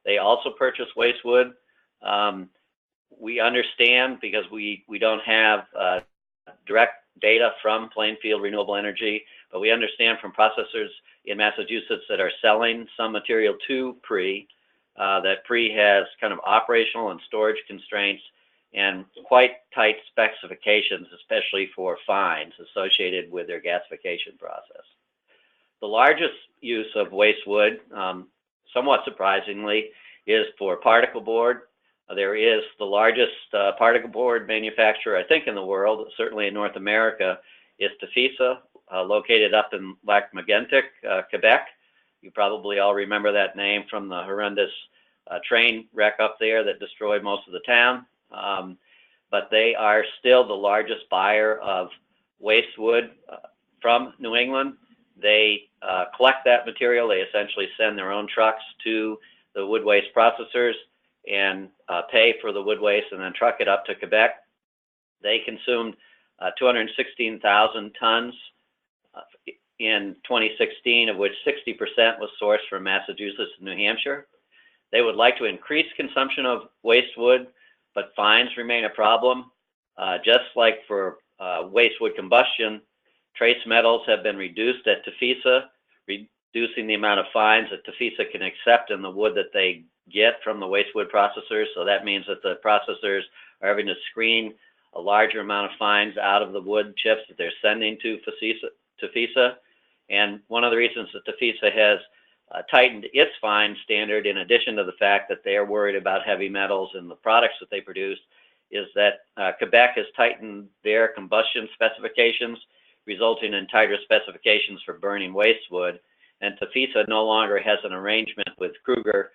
They also purchase waste wood. We understand, because we don't have direct data from Plainfield Renewable Energy, but we understand from processors in Massachusetts that are selling some material to PRE, that PRE has kind of operational and storage constraints and quite tight specifications, especially for fines associated with their gasification process. The largest use of waste wood, somewhat surprisingly, is for particle board. There is the largest particle board manufacturer, I think, in the world, certainly in North America, is Tefisa, located up in Lac-Mégantic, Quebec. You probably all remember that name from the horrendous train wreck up there that destroyed most of the town. But they are still the largest buyer of waste wood from New England. They collect that material. They essentially send their own trucks to the wood waste processors and pay for the wood waste and then truck it up to Quebec. They consumed 216,000 tons in 2016, of which 60% was sourced from Massachusetts and New Hampshire. They would like to increase consumption of waste wood, but fines remain a problem. Just like for waste wood combustion, trace metals have been reduced at Tefisa, reducing the amount of fines that Tefisa can accept in the wood that they get from the waste wood processors. So that means that the processors are having to screen a larger amount of fines out of the wood chips that they're sending to Tefisa. And one of the reasons that Tefisa has tightened its fine standard, in addition to the fact that they are worried about heavy metals in the products that they produce, is that Quebec has tightened their combustion specifications, resulting in tighter specifications for burning waste wood. And Tefisa no longer has an arrangement with Kruger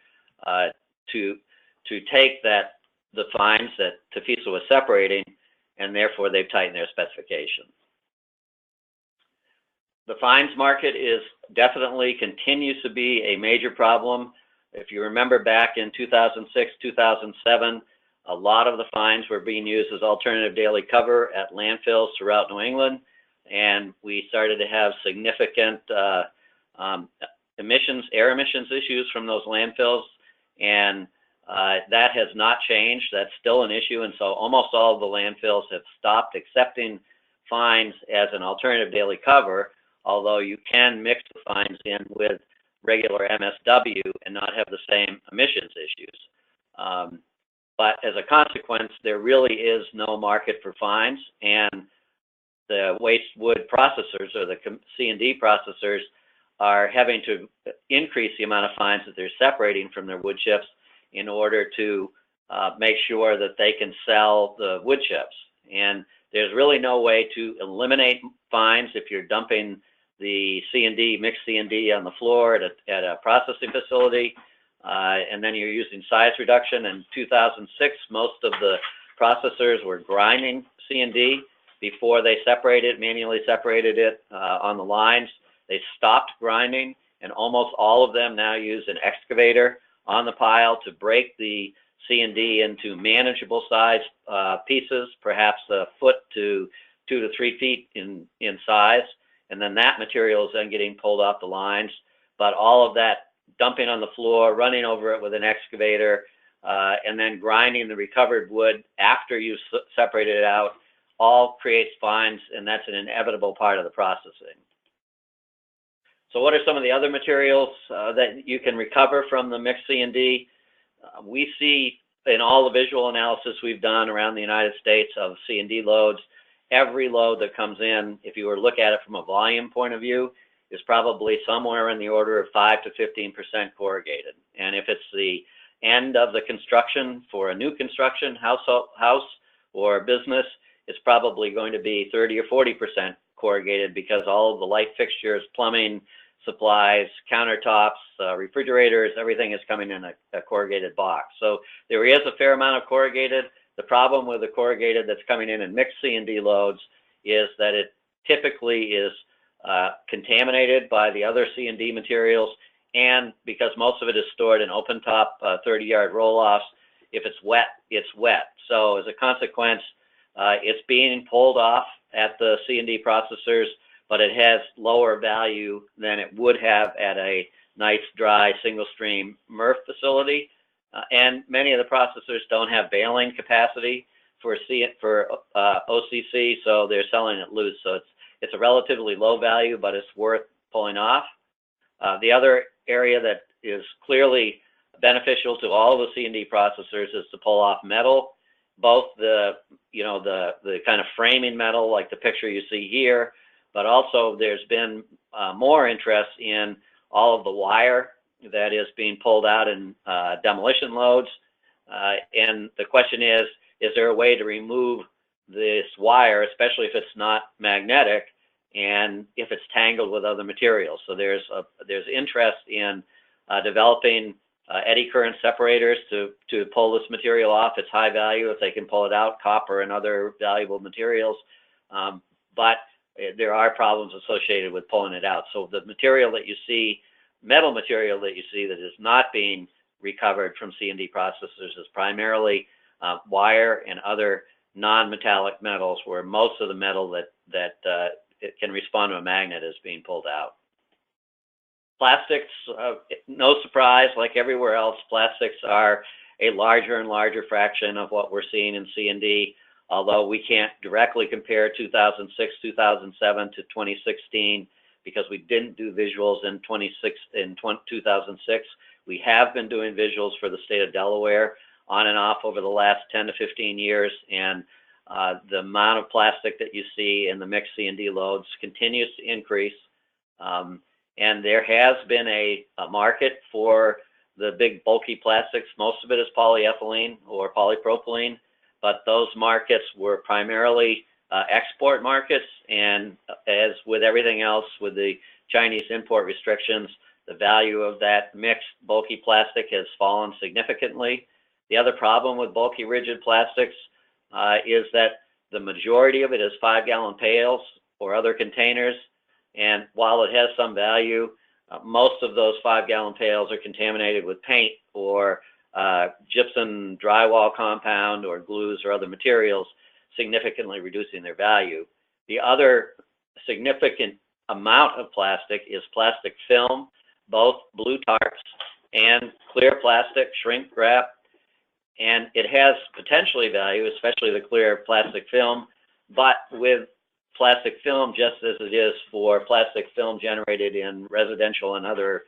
to take the fines that Tefisa was separating, and therefore they've tightened their specification. The fines market is definitely continues to be a major problem. If you remember back in 2006, 2007, a lot of the fines were being used as alternative daily cover at landfills throughout New England. and we started to have significant air emissions issues from those landfills, and that has not changed. That's still an issue, and so almost all of the landfills have stopped accepting fines as an alternative daily cover, although you can mix the fines in with regular MSW and not have the same emissions issues. But as a consequence, there really is no market for fines, and the waste wood processors, or the C&D processors, are having to increase the amount of fines that they're separating from their wood chips in order to make sure that they can sell the wood chips. And there's really no way to eliminate fines if you're dumping the C&D, mixed C&D on the floor at a processing facility, and then you're using size reduction. In 2006, most of the processors were grinding C&D before they manually separated it on the lines. They stopped grinding, and almost all of them now use an excavator on the pile to break the C&D into manageable size pieces, perhaps a foot to 2 to 3 feet in size, and then that material is then getting pulled off the lines. But all of that dumping on the floor, running over it with an excavator, and then grinding the recovered wood after you've separated it out, all creates fines, and that's an inevitable part of the processing. So what are some of the other materials that you can recover from the mixed C&D? We see in all the visual analysis we've done around the United States of C&D loads, every load that comes in, if you were to look at it from a volume point of view, is probably somewhere in the order of 5 to 15% corrugated. And if it's the end of the construction for a new construction, house or business, it's probably going to be 30 or 40% corrugated, because all of the light fixtures, plumbing, supplies, countertops, refrigerators, everything is coming in a corrugated box. So there is a fair amount of corrugated. The problem with the corrugated that's coming in mixed C&D loads is that it typically is contaminated by the other C&D materials, and because most of it is stored in open top 30-yard roll-offs, if it's wet, it's wet. So as a consequence, it's being pulled off at the C&D processors, but it has lower value than it would have at a nice, dry, single-stream MRF facility. And many of the processors don't have baling capacity for OCC, so they're selling it loose. So it's a relatively low value, but it's worth pulling off. The other area that is clearly beneficial to all of the C&D processors is to pull off metal, both the kind of framing metal like the picture you see here, but also there's been more interest in all of the wire that is being pulled out in demolition loads. And the question is there a way to remove this wire, especially if it's not magnetic and if it's tangled with other materials? So there's interest in developing eddy current separators to pull this material off. It's high value if they can pull it out, copper and other valuable materials. But there are problems associated with pulling it out. So the material that you see, metal material that you see that is not being recovered from C&D processors is primarily wire and other non-metallic metals, where most of the metal that it can respond to a magnet is being pulled out. Plastics, no surprise, like everywhere else, plastics are a larger and larger fraction of what we're seeing in C&D, although we can't directly compare 2006, 2007 to 2016 because we didn't do visuals in 2006. We have been doing visuals for the state of Delaware on and off over the last 10 to 15 years, and the amount of plastic that you see in the mixed C&D loads continues to increase. And there has been a market for the big bulky plastics. Most of it is polyethylene or polypropylene, but those markets were primarily export markets, and as with everything else with the Chinese import restrictions, the value of that mixed bulky plastic has fallen significantly. The other problem with bulky rigid plastics is that the majority of it is 5-gallon pails or other containers, and while it has some value, most of those 5-gallon pails are contaminated with paint or gypsum drywall compound or glues or other materials, significantly reducing their value. The other significant amount of plastic is plastic film, both blue tarps and clear plastic, shrink wrap, and it has potentially value, especially the clear plastic film, but with plastic film, just as it is for plastic film generated in residential and other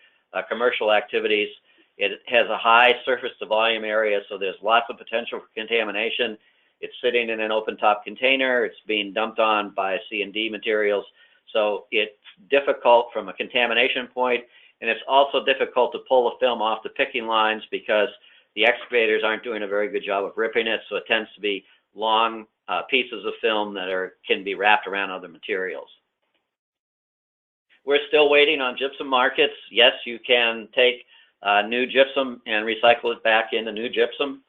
commercial activities, it has a high surface to volume area, so there's lots of potential for contamination. It's sitting in an open top container, it's being dumped on by C&D materials, so it's difficult from a contamination point, and it's also difficult to pull the film off the picking lines because the excavators aren't doing a very good job of ripping it, so it tends to be long pieces of film that can be wrapped around other materials. We're still waiting on gypsum markets. Yes, you can take new gypsum and recycle it back into new gypsum,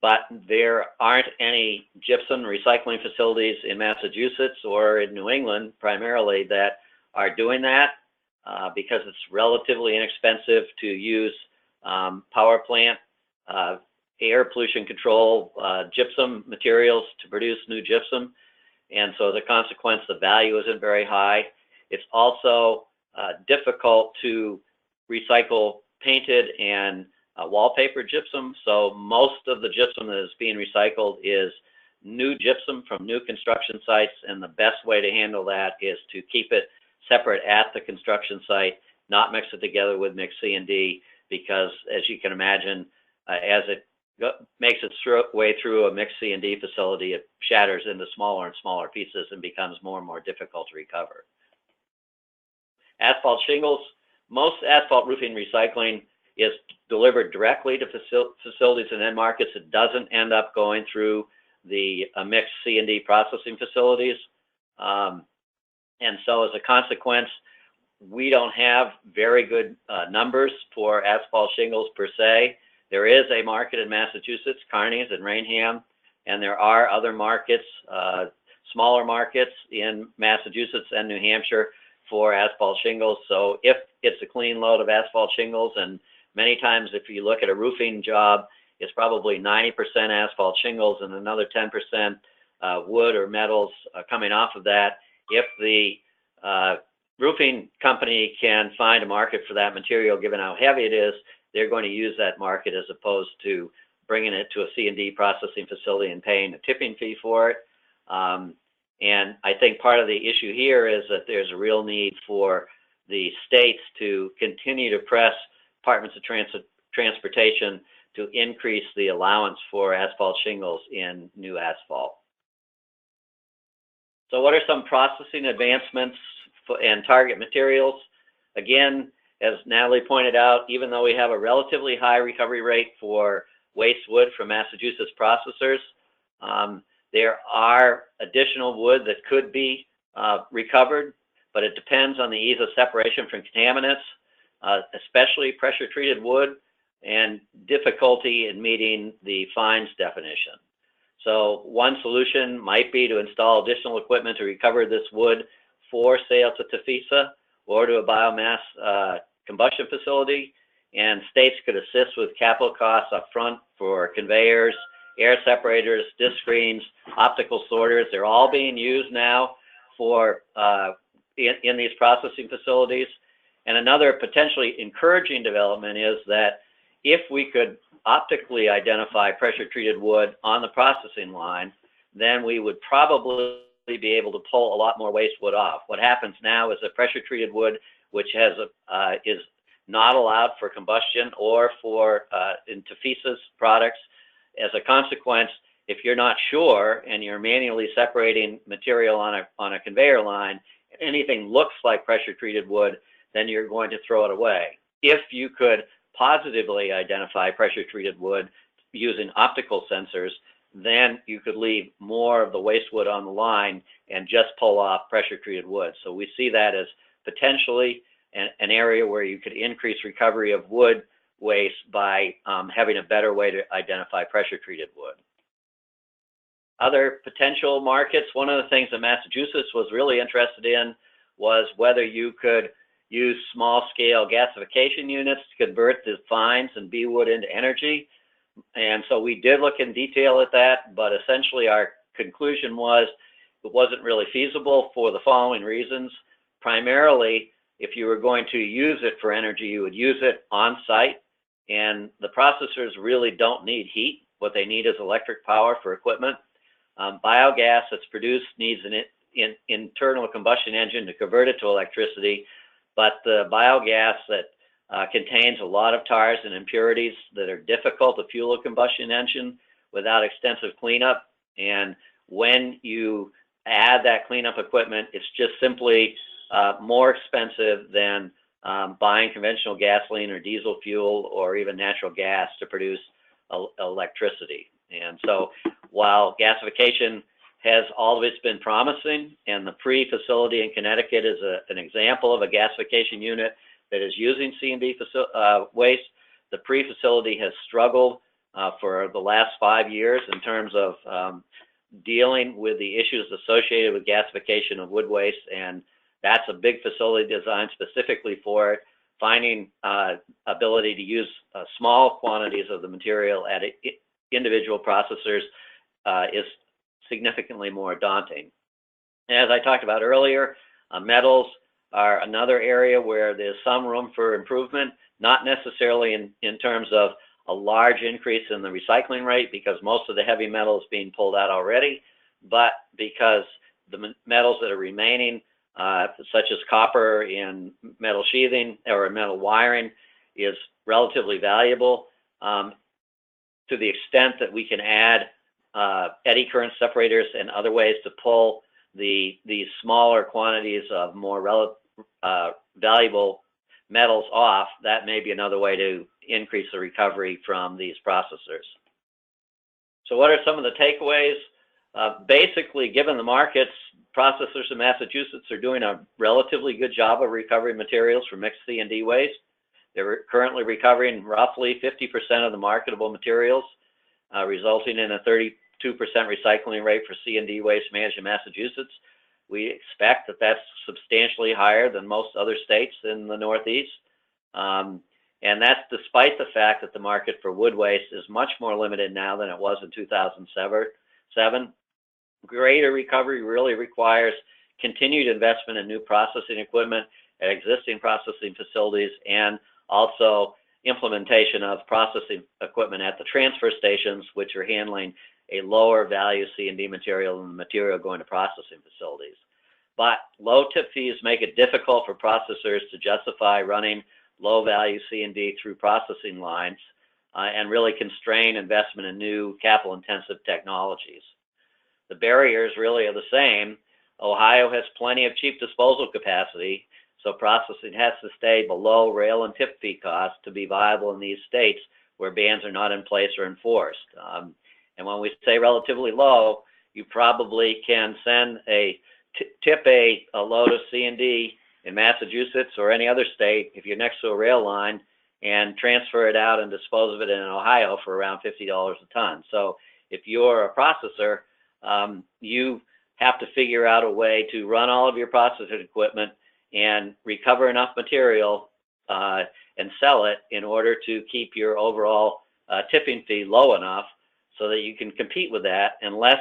but there aren't any gypsum recycling facilities in Massachusetts or in New England primarily that are doing that because it's relatively inexpensive to use power plant, air pollution control, gypsum materials to produce new gypsum. And so as a consequence, the value isn't very high. It's also difficult to recycle painted and wallpaper gypsum. So most of the gypsum that is being recycled is new gypsum from new construction sites. And the best way to handle that is to keep it separate at the construction site, not mix it together with mixed C&D, because as you can imagine, as it makes its way through a mixed C&D facility, it shatters into smaller and smaller pieces and becomes more and more difficult to recover. Asphalt shingles, most asphalt roofing recycling is delivered directly to facilities and end markets. It doesn't end up going through the mixed C&D processing facilities. And so as a consequence, we don't have very good numbers for asphalt shingles per se. There is a market in Massachusetts, Kearney's and Rainham, and there are other markets, smaller markets in Massachusetts and New Hampshire for asphalt shingles. So if it's a clean load of asphalt shingles, and many times if you look at a roofing job, it's probably 90% asphalt shingles and another 10% wood or metals coming off of that. If the roofing company can find a market for that material, given how heavy it is, they're going to use that market as opposed to bringing it to a C&D processing facility and paying a tipping fee for it. And I think part of the issue here is that there's a real need for the states to continue to press departments of transportation to increase the allowance for asphalt shingles in new asphalt. So what are some processing advancements and target materials? Again, as Natalie pointed out, even though we have a relatively high recovery rate for waste wood from Massachusetts processors, there are additional wood that could be recovered, but it depends on the ease of separation from contaminants, especially pressure-treated wood, and difficulty in meeting the fines definition. So one solution might be to install additional equipment to recover this wood for sale to Tafisa or to a biomass combustion facility, and states could assist with capital costs up front for conveyors, air separators, disc screens, optical sorters. They're all being used now for in these processing facilities. And another potentially encouraging development is that if we could optically identify pressure-treated wood on the processing line, then we would probably be able to pull a lot more waste wood off. What happens now is that pressure-treated wood, which has is not allowed for combustion or for in Tafisa's products, as a consequence, if you're not sure and you're manually separating material on a conveyor line, anything looks like pressure-treated wood, then you're going to throw it away. If you could positively identify pressure-treated wood using optical sensors, then you could leave more of the waste wood on the line and just pull off pressure-treated wood. So we see that as potentially an area where you could increase recovery of wood waste by having a better way to identify pressure-treated wood. Other potential markets, one of the things that Massachusetts was really interested in was whether you could use small-scale gasification units to convert the fines and bee wood into energy. And so we did look in detail at that, but essentially our conclusion was wasn't really feasible for the following reasons. Primarily, if you were going to use it for energy, you would use it on site, and the processors really don't need heat. What they need is electric power for equipment. Biogas that's produced needs an internal combustion engine to convert it to electricity, but the biogas that contains a lot of tars and impurities that are difficult to fuel a combustion engine without extensive cleanup. And when you add that cleanup equipment, it's just simply more expensive than buying conventional gasoline or diesel fuel or even natural gas to produce electricity. And so while gasification has always been promising, and the PRE facility in Connecticut is an example of a gasification unit that is using C&D waste, the PRE facility has struggled for the last 5 years in terms of dealing with the issues associated with gasification of wood waste, and that's a big facility designed specifically for it. Finding ability to use small quantities of the material at individual processors is significantly more daunting. And as I talked about earlier, metals are another area where there's some room for improvement, not necessarily in terms of a large increase in the recycling rate, because most of the heavy metal is being pulled out already, but because the metals that are remaining, such as copper in metal sheathing or metal wiring, is relatively valuable to the extent that we can add eddy current separators and other ways to pull these smaller quantities of more valuable metals off. That may be another way to increase the recovery from these processors. So what are some of the takeaways? Basically, given the markets, processors in Massachusetts are doing a relatively good job of recovering materials from mixed C&D waste. They're currently recovering roughly 50% of the marketable materials, resulting in a 32% recycling rate for C&D waste managed in Massachusetts. We expect that that's substantially higher than most other states in the Northeast. And that's despite the fact that the market for wood waste is much more limited now than it was in 2007. Greater recovery really requires continued investment in new processing equipment at existing processing facilities, and also implementation of processing equipment at the transfer stations, which are handling a lower value C&D material than the material going to processing facilities. But low tip fees make it difficult for processors to justify running low value C&D through processing lines and really constrain investment in new capital intensive technologies. The barriers really are the same. Ohio has plenty of cheap disposal capacity, so processing has to stay below rail and tip fee costs to be viable in these states where bans are not in place or enforced. And when we say relatively low, you probably can send tip a load of C&D in Massachusetts or any other state if you're next to a rail line, and transfer it out and dispose of it in Ohio for around $50 a ton. So if you're a processor, you have to figure out a way to run all of your processing equipment and recover enough material and sell it in order to keep your overall tipping fee low enough so that you can compete with that, unless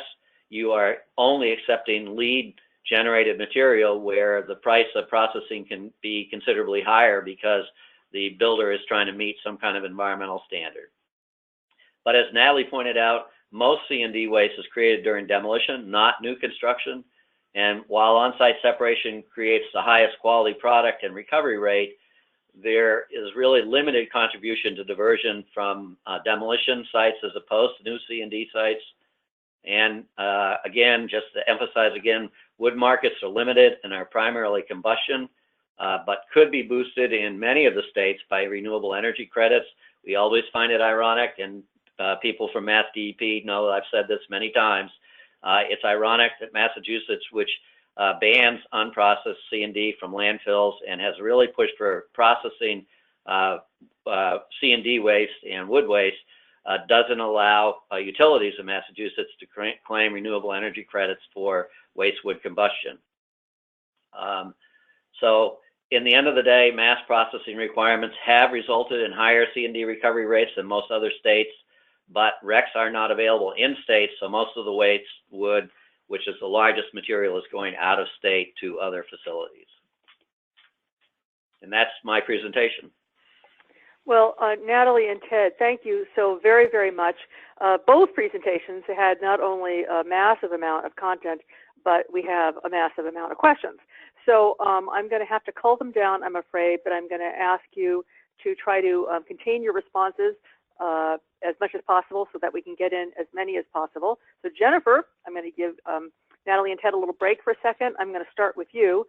you are only accepting lead generated material where the price of processing can be considerably higher because the builder is trying to meet some kind of environmental standard. But as Natalie pointed out, most C&D waste is created during demolition, not new construction. And while on-site separation creates the highest quality product and recovery rate, there is really limited contribution to diversion from demolition sites as opposed to new C&D sites. And again, just to emphasize again, wood markets are limited and are primarily combustion, but could be boosted in many of the states by renewable energy credits. We always find it ironic, and people from Mass DEP know that I've said this many times. It's ironic that Massachusetts, which bans unprocessed C&D from landfills and has really pushed for processing C&D waste and wood waste, doesn't allow utilities in Massachusetts to claim renewable energy credits for waste wood combustion. So in the end of the day, mass processing requirements have resulted in higher C&D recovery rates than most other states, but RECs are not available in states, so most of the waste would which is the largest material is going out of state to other facilities. And that's my presentation. Well, Natalie and Ted, thank you so very, very much. Both presentations had not only a massive amount of content, but we have a massive amount of questions. So I'm going to have to cull them down, I'm afraid, but I'm going to ask you to try to contain your responses as much as possible so that we can get in as many as possible. So Jennifer, I'm going to give Natalie and Ted a little break for a second. I'm going to start with you.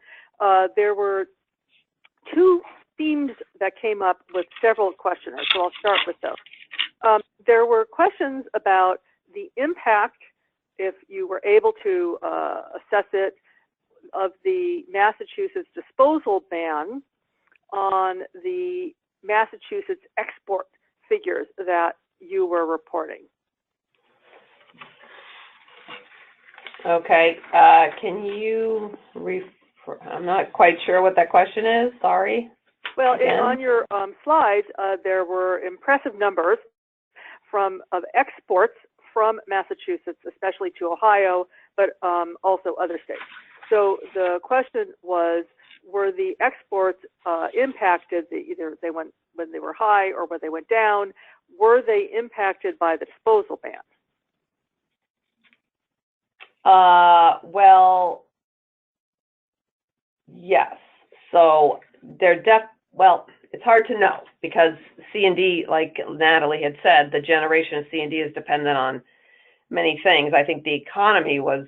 There were two themes that came up with several questioners, so I'll start with those. There were questions about the impact, if you were able to assess it, of the Massachusetts disposal ban on the Massachusetts export figures that you were reporting. Okay, can you I'm not quite sure what that question is, sorry. Well, on your slides, there were impressive numbers of exports from Massachusetts, especially to Ohio, but also other states. So the question was, were the exports impacted, either they went when they were high or when they went down, were they impacted by the disposal ban? Well, yes. So well, it's hard to know because C&D, like Natalie had said, the generation of C&D is dependent on many things. I think the economy was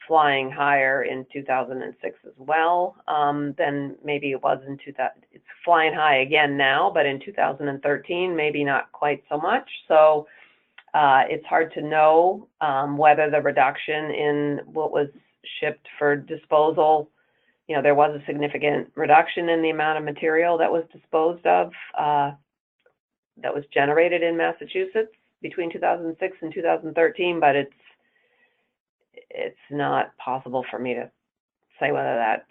flying higher in 2006 as well than maybe it was in 2000. It's flying high again now, but in 2013, maybe not quite so much. So it's hard to know whether the reduction in what was shipped for disposal, there was a significant reduction in the amount of material that was disposed of that was generated in Massachusetts between 2006 and 2013, but it's not possible for me to say whether that's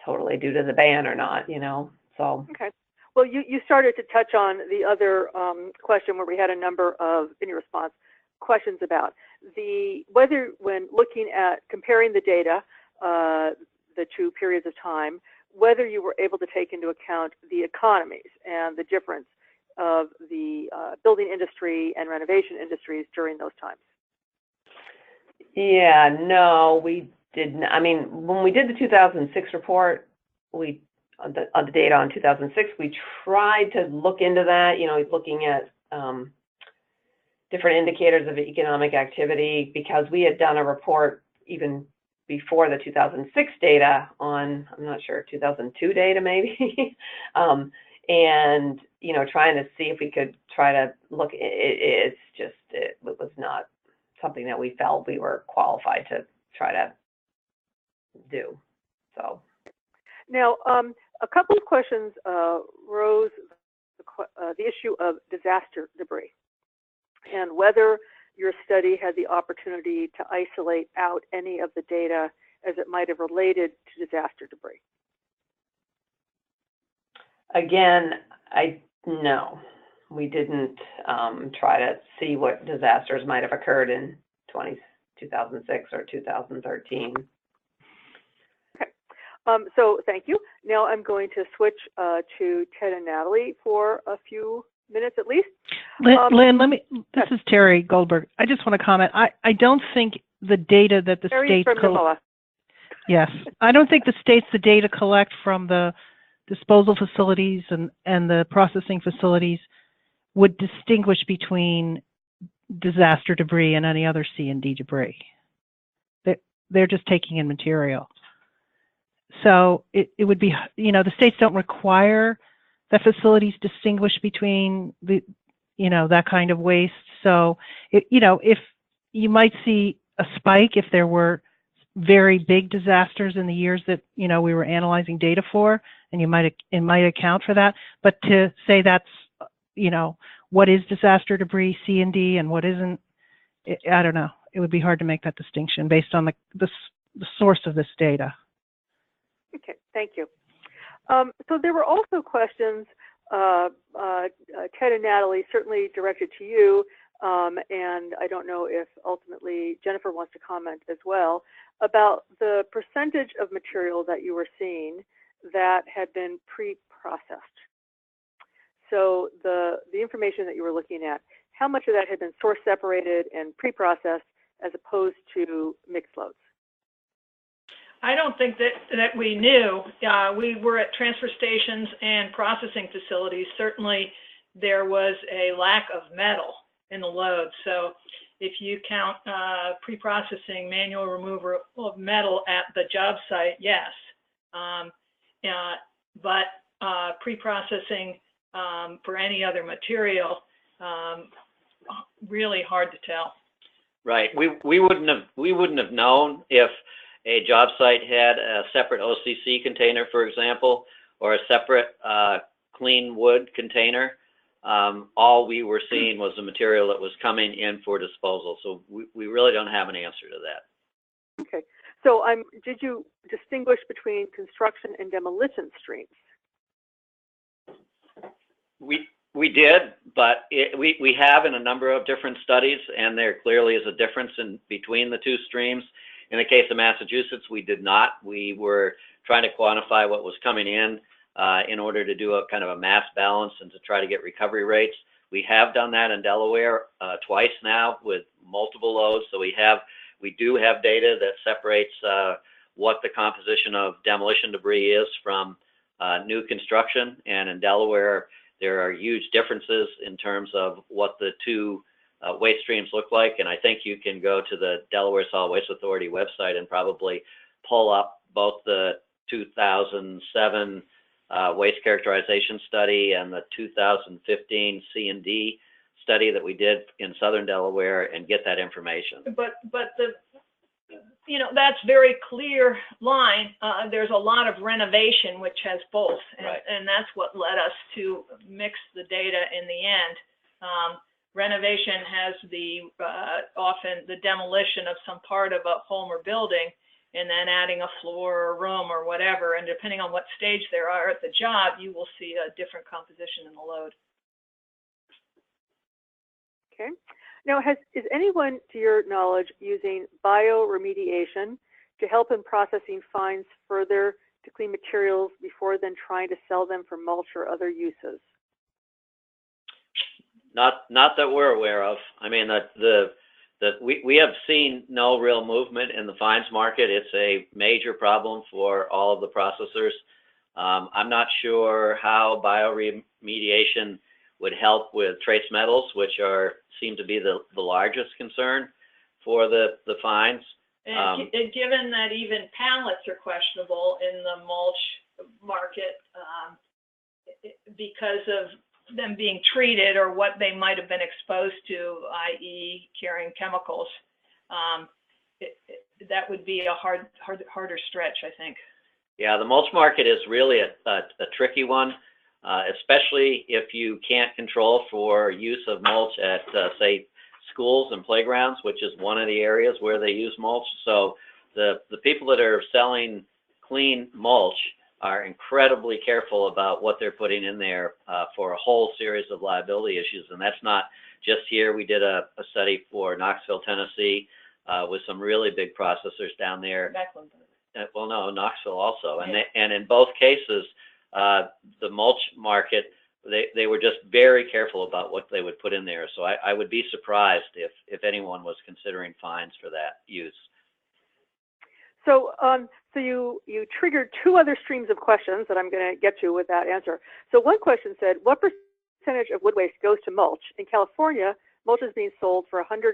totally due to the ban or not, so. Okay. Well, you started to touch on the other question where we had a number of, in your response, questions about whether when looking at comparing the data, the two periods of time, whether you were able to take into account the economies and the difference of the building industry and renovation industries during those times. Yeah, no, we didn't. I mean, when we did the 2006 report, on the data on 2006, we tried to look into that, looking at different indicators of economic activity, because we had done a report even before the 2006 data on, I'm not sure, 2002 data maybe, and, trying to see if we could try to look, it was not something that we felt we were qualified to try to do, so. Now, a couple of questions rose the issue of disaster debris and whether your study had the opportunity to isolate out any of the data as it might have related to disaster debris. Again, no, we didn't try to see what disasters might have occurred in 2006 or 2013. So thank you. Now I'm going to switch to Ted and Natalie for a few minutes at least. Lynn, this is Terry Goldberg. I just want to comment. I don't think the data that the Terry states from Yes. I don't think the data collect from the disposal facilities and the processing facilities would distinguish between disaster debris and any other C&D debris. They're just taking in material. So it would be, the states don't require that facilities distinguish between that kind of waste. So, if you might see a spike if there were very big disasters in the years that, we were analyzing data for, and it might account for that. But to say that's, what is disaster debris, C&D, and what isn't, I don't know. It would be hard to make that distinction based on the source of this data. Okay, thank you. So there were also questions, Ted and Natalie, certainly directed to you, and I don't know if ultimately Jennifer wants to comment as well, about the percentage of material that you were seeing that had been pre-processed. So the information that you were looking at, how much of that had been source separated and pre-processed as opposed to mixed loads? I don't think that we knew. We were at transfer stations and processing facilities. Certainly, there was a lack of metal in the load. So if you count pre-processing, manual removal of metal at the job site, yes. But pre-processing for any other material, really hard to tell. Right. We wouldn't have known if a job site had a separate OCC container, for example, or a separate clean wood container. All we were seeing was the material that was coming in for disposal. So we really don't have an answer to that. Okay. So did you distinguish between construction and demolition streams? We did, but we have in a number of different studies, and there clearly is a difference between the two streams. In the case of Massachusetts, we did not. We were trying to quantify what was coming in order to do a kind of a mass balance and to try to get recovery rates. We have done that in Delaware twice now with multiple loads. So we do have data that separates what the composition of demolition debris is from new construction. And in Delaware, there are huge differences in terms of what the two waste streams look like. And I think you can go to the Delaware Solid Waste Authority website and probably pull up both the 2007 waste characterization study and the 2015 C&D study that we did in southern Delaware and get that information. But that's very clear line. There's a lot of renovation which has both, and that's what led us to mix the data in the end. Renovation has often the demolition of some part of a home or building, and then adding a floor or a room or whatever, and depending on what stage they are at the job, you will see a different composition in the load. Okay. Now, is anyone, to your knowledge, using bioremediation to help in processing fines further to clean materials before then trying to sell them for mulch or other uses? Not that we're aware of. I mean, we have seen no real movement in the fines market. It's a major problem for all of the processors. I'm not sure how bioremediation would help with trace metals, which seem to be the largest concern for the fines. And given that even pallets are questionable in the mulch market because of them being treated or what they might have been exposed to, i.e. carrying chemicals, that would be a harder stretch, I think. Yeah, the mulch market is really a tricky one, especially if you can't control for use of mulch at, say, schools and playgrounds, which is one of the areas where they use mulch. So the people that are selling clean mulch are incredibly careful about what they're putting in there for a whole series of liability issues. And that's not just here. We did a study for Knoxville, Tennessee, with some really big processors down there. Well, no, Knoxville also. And, and in both cases, the mulch market, they were just very careful about what they would put in there. So I would be surprised if anyone was considering fines for that use. So, so you triggered two other streams of questions that I'm going to get to with that answer. So one question said, what percentage of wood waste goes to mulch? In California, mulch is being sold for $128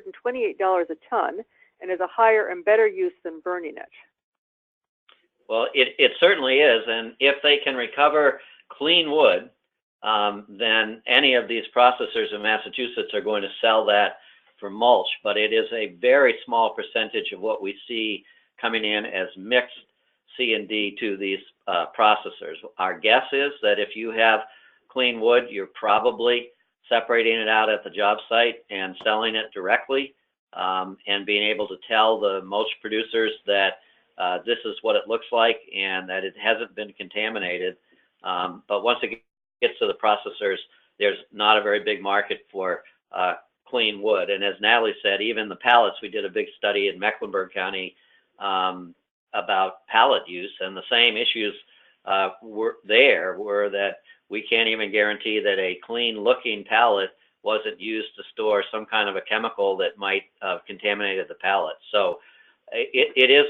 a ton and is a higher and better use than burning it. Well, it certainly is. And if they can recover clean wood, then any of these processors in Massachusetts are going to sell that for mulch. But it is a very small percentage of what we see coming in as mixed C&D to these processors. Our guess is that if you have clean wood, you're probably separating it out at the job site and selling it directly, and being able to tell the mulch producers that this is what it looks like and that it hasn't been contaminated. But once it gets to the processors, there's not a very big market for clean wood. And as Natalie said, even the pallets, we did a big study in Mecklenburg County about pallet use, and the same issues were that we can't even guarantee that a clean-looking pallet wasn't used to store some kind of a chemical that might have contaminated the pallet. So it is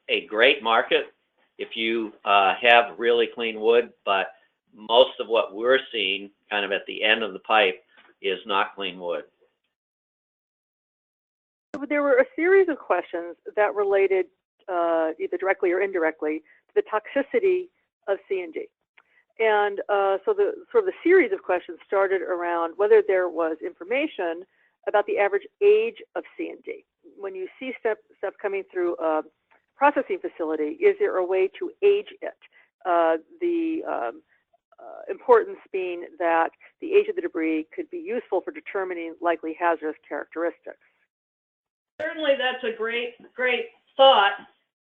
a great market if you have really clean wood, but most of what we're seeing kind of at the end of the pipe is not clean wood. There were a series of questions that related either directly or indirectly to the toxicity of C&D. And so the series of questions started around whether there was information about the average age of C&D. When you see stuff coming through a processing facility, is there a way to age it? The importance being that the age of the debris could be useful for determining likely hazardous characteristics. Certainly that's a great thought,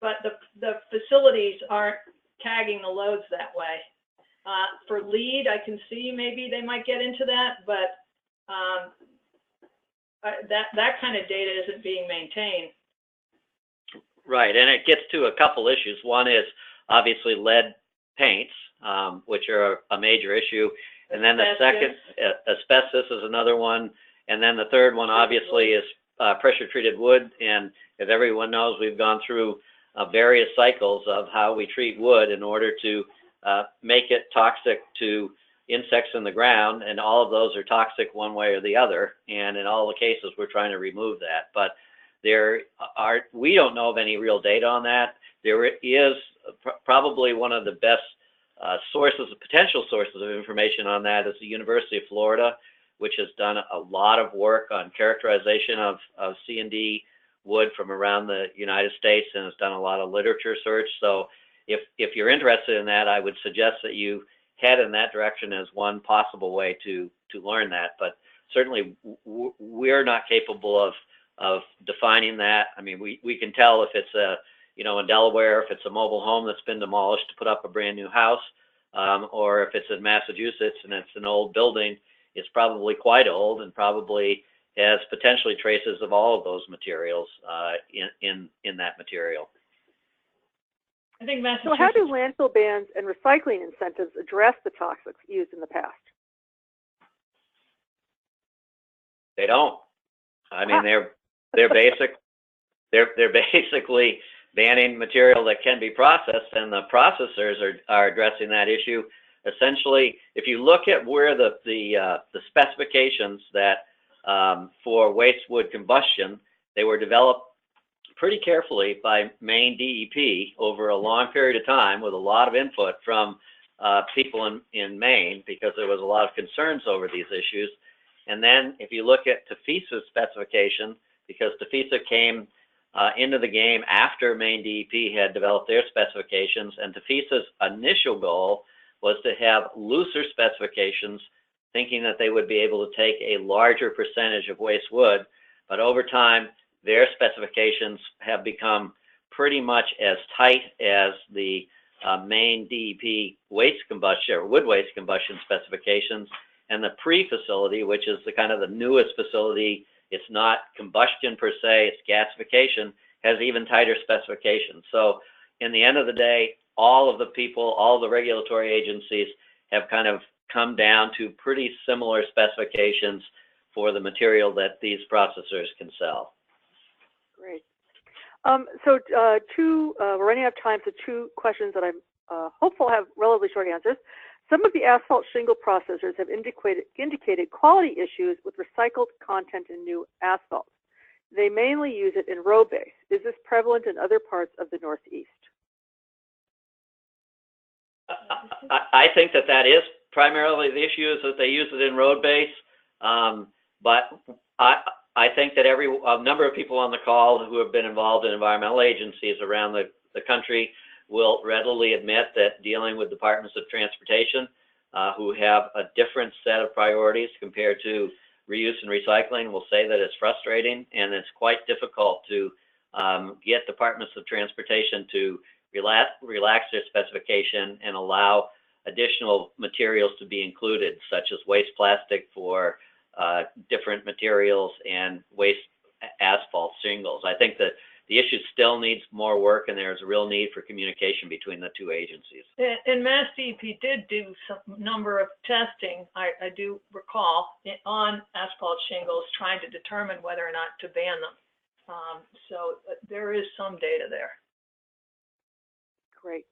but the facilities aren't tagging the loads that way. For lead, I can see maybe they might get into that, but that kind of data isn't being maintained. Right, and it gets to a couple issues. One is obviously lead paints, which are a major issue. And then the second, asbestos is another one. And then the third one obviously is pressure-treated wood. And as everyone knows, we've gone through various cycles of how we treat wood in order to make it toxic to insects in the ground, and all of those are toxic one way or the other. And in all the cases, we're trying to remove that. But we don't know of any real data on that. There is probably one of the best potential sources of information on that is the University of Florida, which has done a lot of work on characterization of C&D wood from around the United States and has done a lot of literature search. So if you're interested in that, I would suggest that you head in that direction as one possible way to learn that. But certainly we're not capable of defining that. I mean, we can tell if it's in Delaware, if it's a mobile home that's been demolished to put up a brand new house, or if it's in Massachusetts and it's an old building, it's probably quite old and probably has potentially traces of all of those materials in that material. I think Massachusetts. So how do landfill bans and recycling incentives address the toxics used in the past? They don't. I mean, they're basically banning material that can be processed, and the processors are addressing that issue. Essentially, if you look at where the specifications that for waste wood combustion, they were developed pretty carefully by Maine DEP over a long period of time with a lot of input from people in Maine, because there was a lot of concerns over these issues. And then if you look at TEFISA's specification, because TEFISA came into the game after Maine DEP had developed their specifications, and TEFISA's initial goal was to have looser specifications, thinking that they would be able to take a larger percentage of waste wood. But over time, their specifications have become pretty much as tight as the Maine DEP waste combustion or wood waste combustion specifications. And the pre-facility, which is the kind of the newest facility, it's not combustion per se, it's gasification, has even tighter specifications. So in the end of the day, all of the people, all the regulatory agencies have kind of come down to pretty similar specifications for the material that these processors can sell. Great. We're running out of time, so two questions that I'm hopeful have relatively short answers. Some of the asphalt shingle processors have indicated quality issues with recycled content in new asphalt. They mainly use it in road base. Is this prevalent in other parts of the Northeast? I think that is primarily the issue, is that they use it in road base. But I think that a number of people on the call who have been involved in environmental agencies around the country will readily admit that dealing with departments of transportation who have a different set of priorities compared to reuse and recycling will say that it's frustrating, and it's quite difficult to get departments of transportation to relax their specification and allow additional materials to be included, such as waste plastic for different materials and waste asphalt shingles. I think that the issue still needs more work, and there's a real need for communication between the two agencies. And Mass DEP did do some number of testing, I do recall, on asphalt shingles, trying to determine whether or not to ban them. So there is some data there. Great.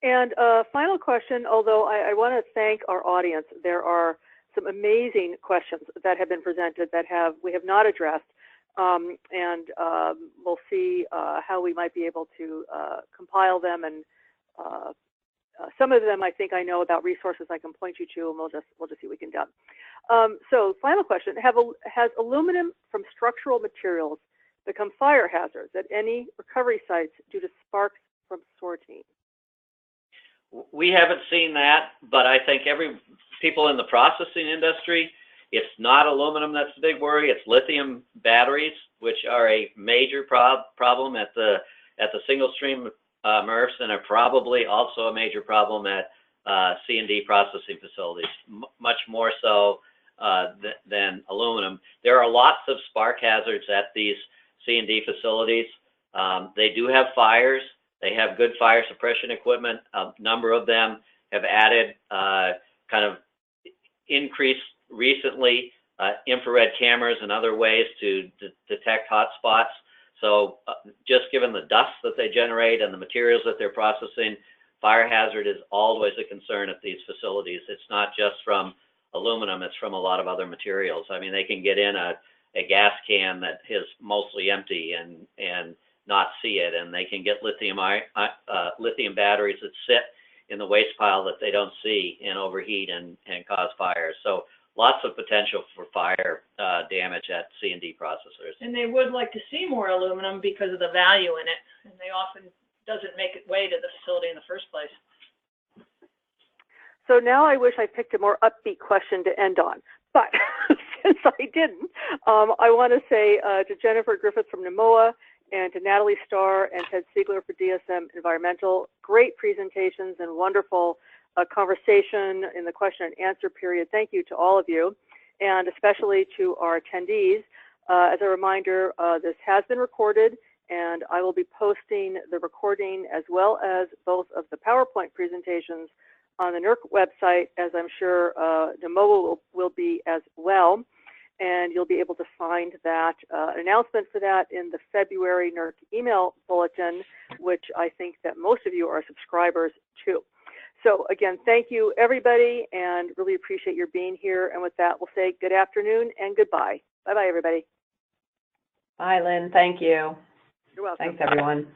And final question, although I want to thank our audience. There are some amazing questions that have been presented that we have not addressed. We'll see how we might be able to compile them, and some of them I think I know about resources I can point you to, and we'll just see what we can do. So final question: has aluminum from structural materials become fire hazards at any recovery sites due to sparks from sorting? We haven't seen that, but I think people in the processing industry, it's not aluminum that's the big worry. It's lithium batteries, which are a major problem at the single stream MRFs, and are probably also a major problem at C&D processing facilities, much more so than aluminum. There are lots of spark hazards at these C&D facilities. They do have fires. They have good fire suppression equipment. A number of them have added kind of increased recently infrared cameras and other ways to detect hot spots. So just given the dust that they generate and the materials that they're processing, fire hazard is always a concern at these facilities. It's not just from aluminum, it's from a lot of other materials. I mean, they can get in a gas can that is mostly empty and not see it, and they can get lithium batteries that sit in the waste pile that they don't see and overheat and cause fires. So lots of potential for fire damage at C&D processors. And they would like to see more aluminum because of the value in it, and they often doesn't make its way to the facility in the first place. So now I wish I picked a more upbeat question to end on, but since I didn't, I want to say to Jennifer Griffith from NMOA, and to Natalie Starr and Ted Siegler for DSM Environmental, great presentations and wonderful conversation in the question and answer period. Thank you to all of you, and especially to our attendees. As a reminder, this has been recorded, and I will be posting the recording as well as both of the PowerPoint presentations on the NERC website, as I'm sure NMOA will be as well. And you'll be able to find that announcement for that in the February NERC email bulletin, which I think that most of you are subscribers to. So again, thank you everybody, and really appreciate your being here. And with that, we'll say good afternoon and goodbye. Bye-bye, everybody. Bye, Lynn. Thank you. You're welcome. Thanks, everyone.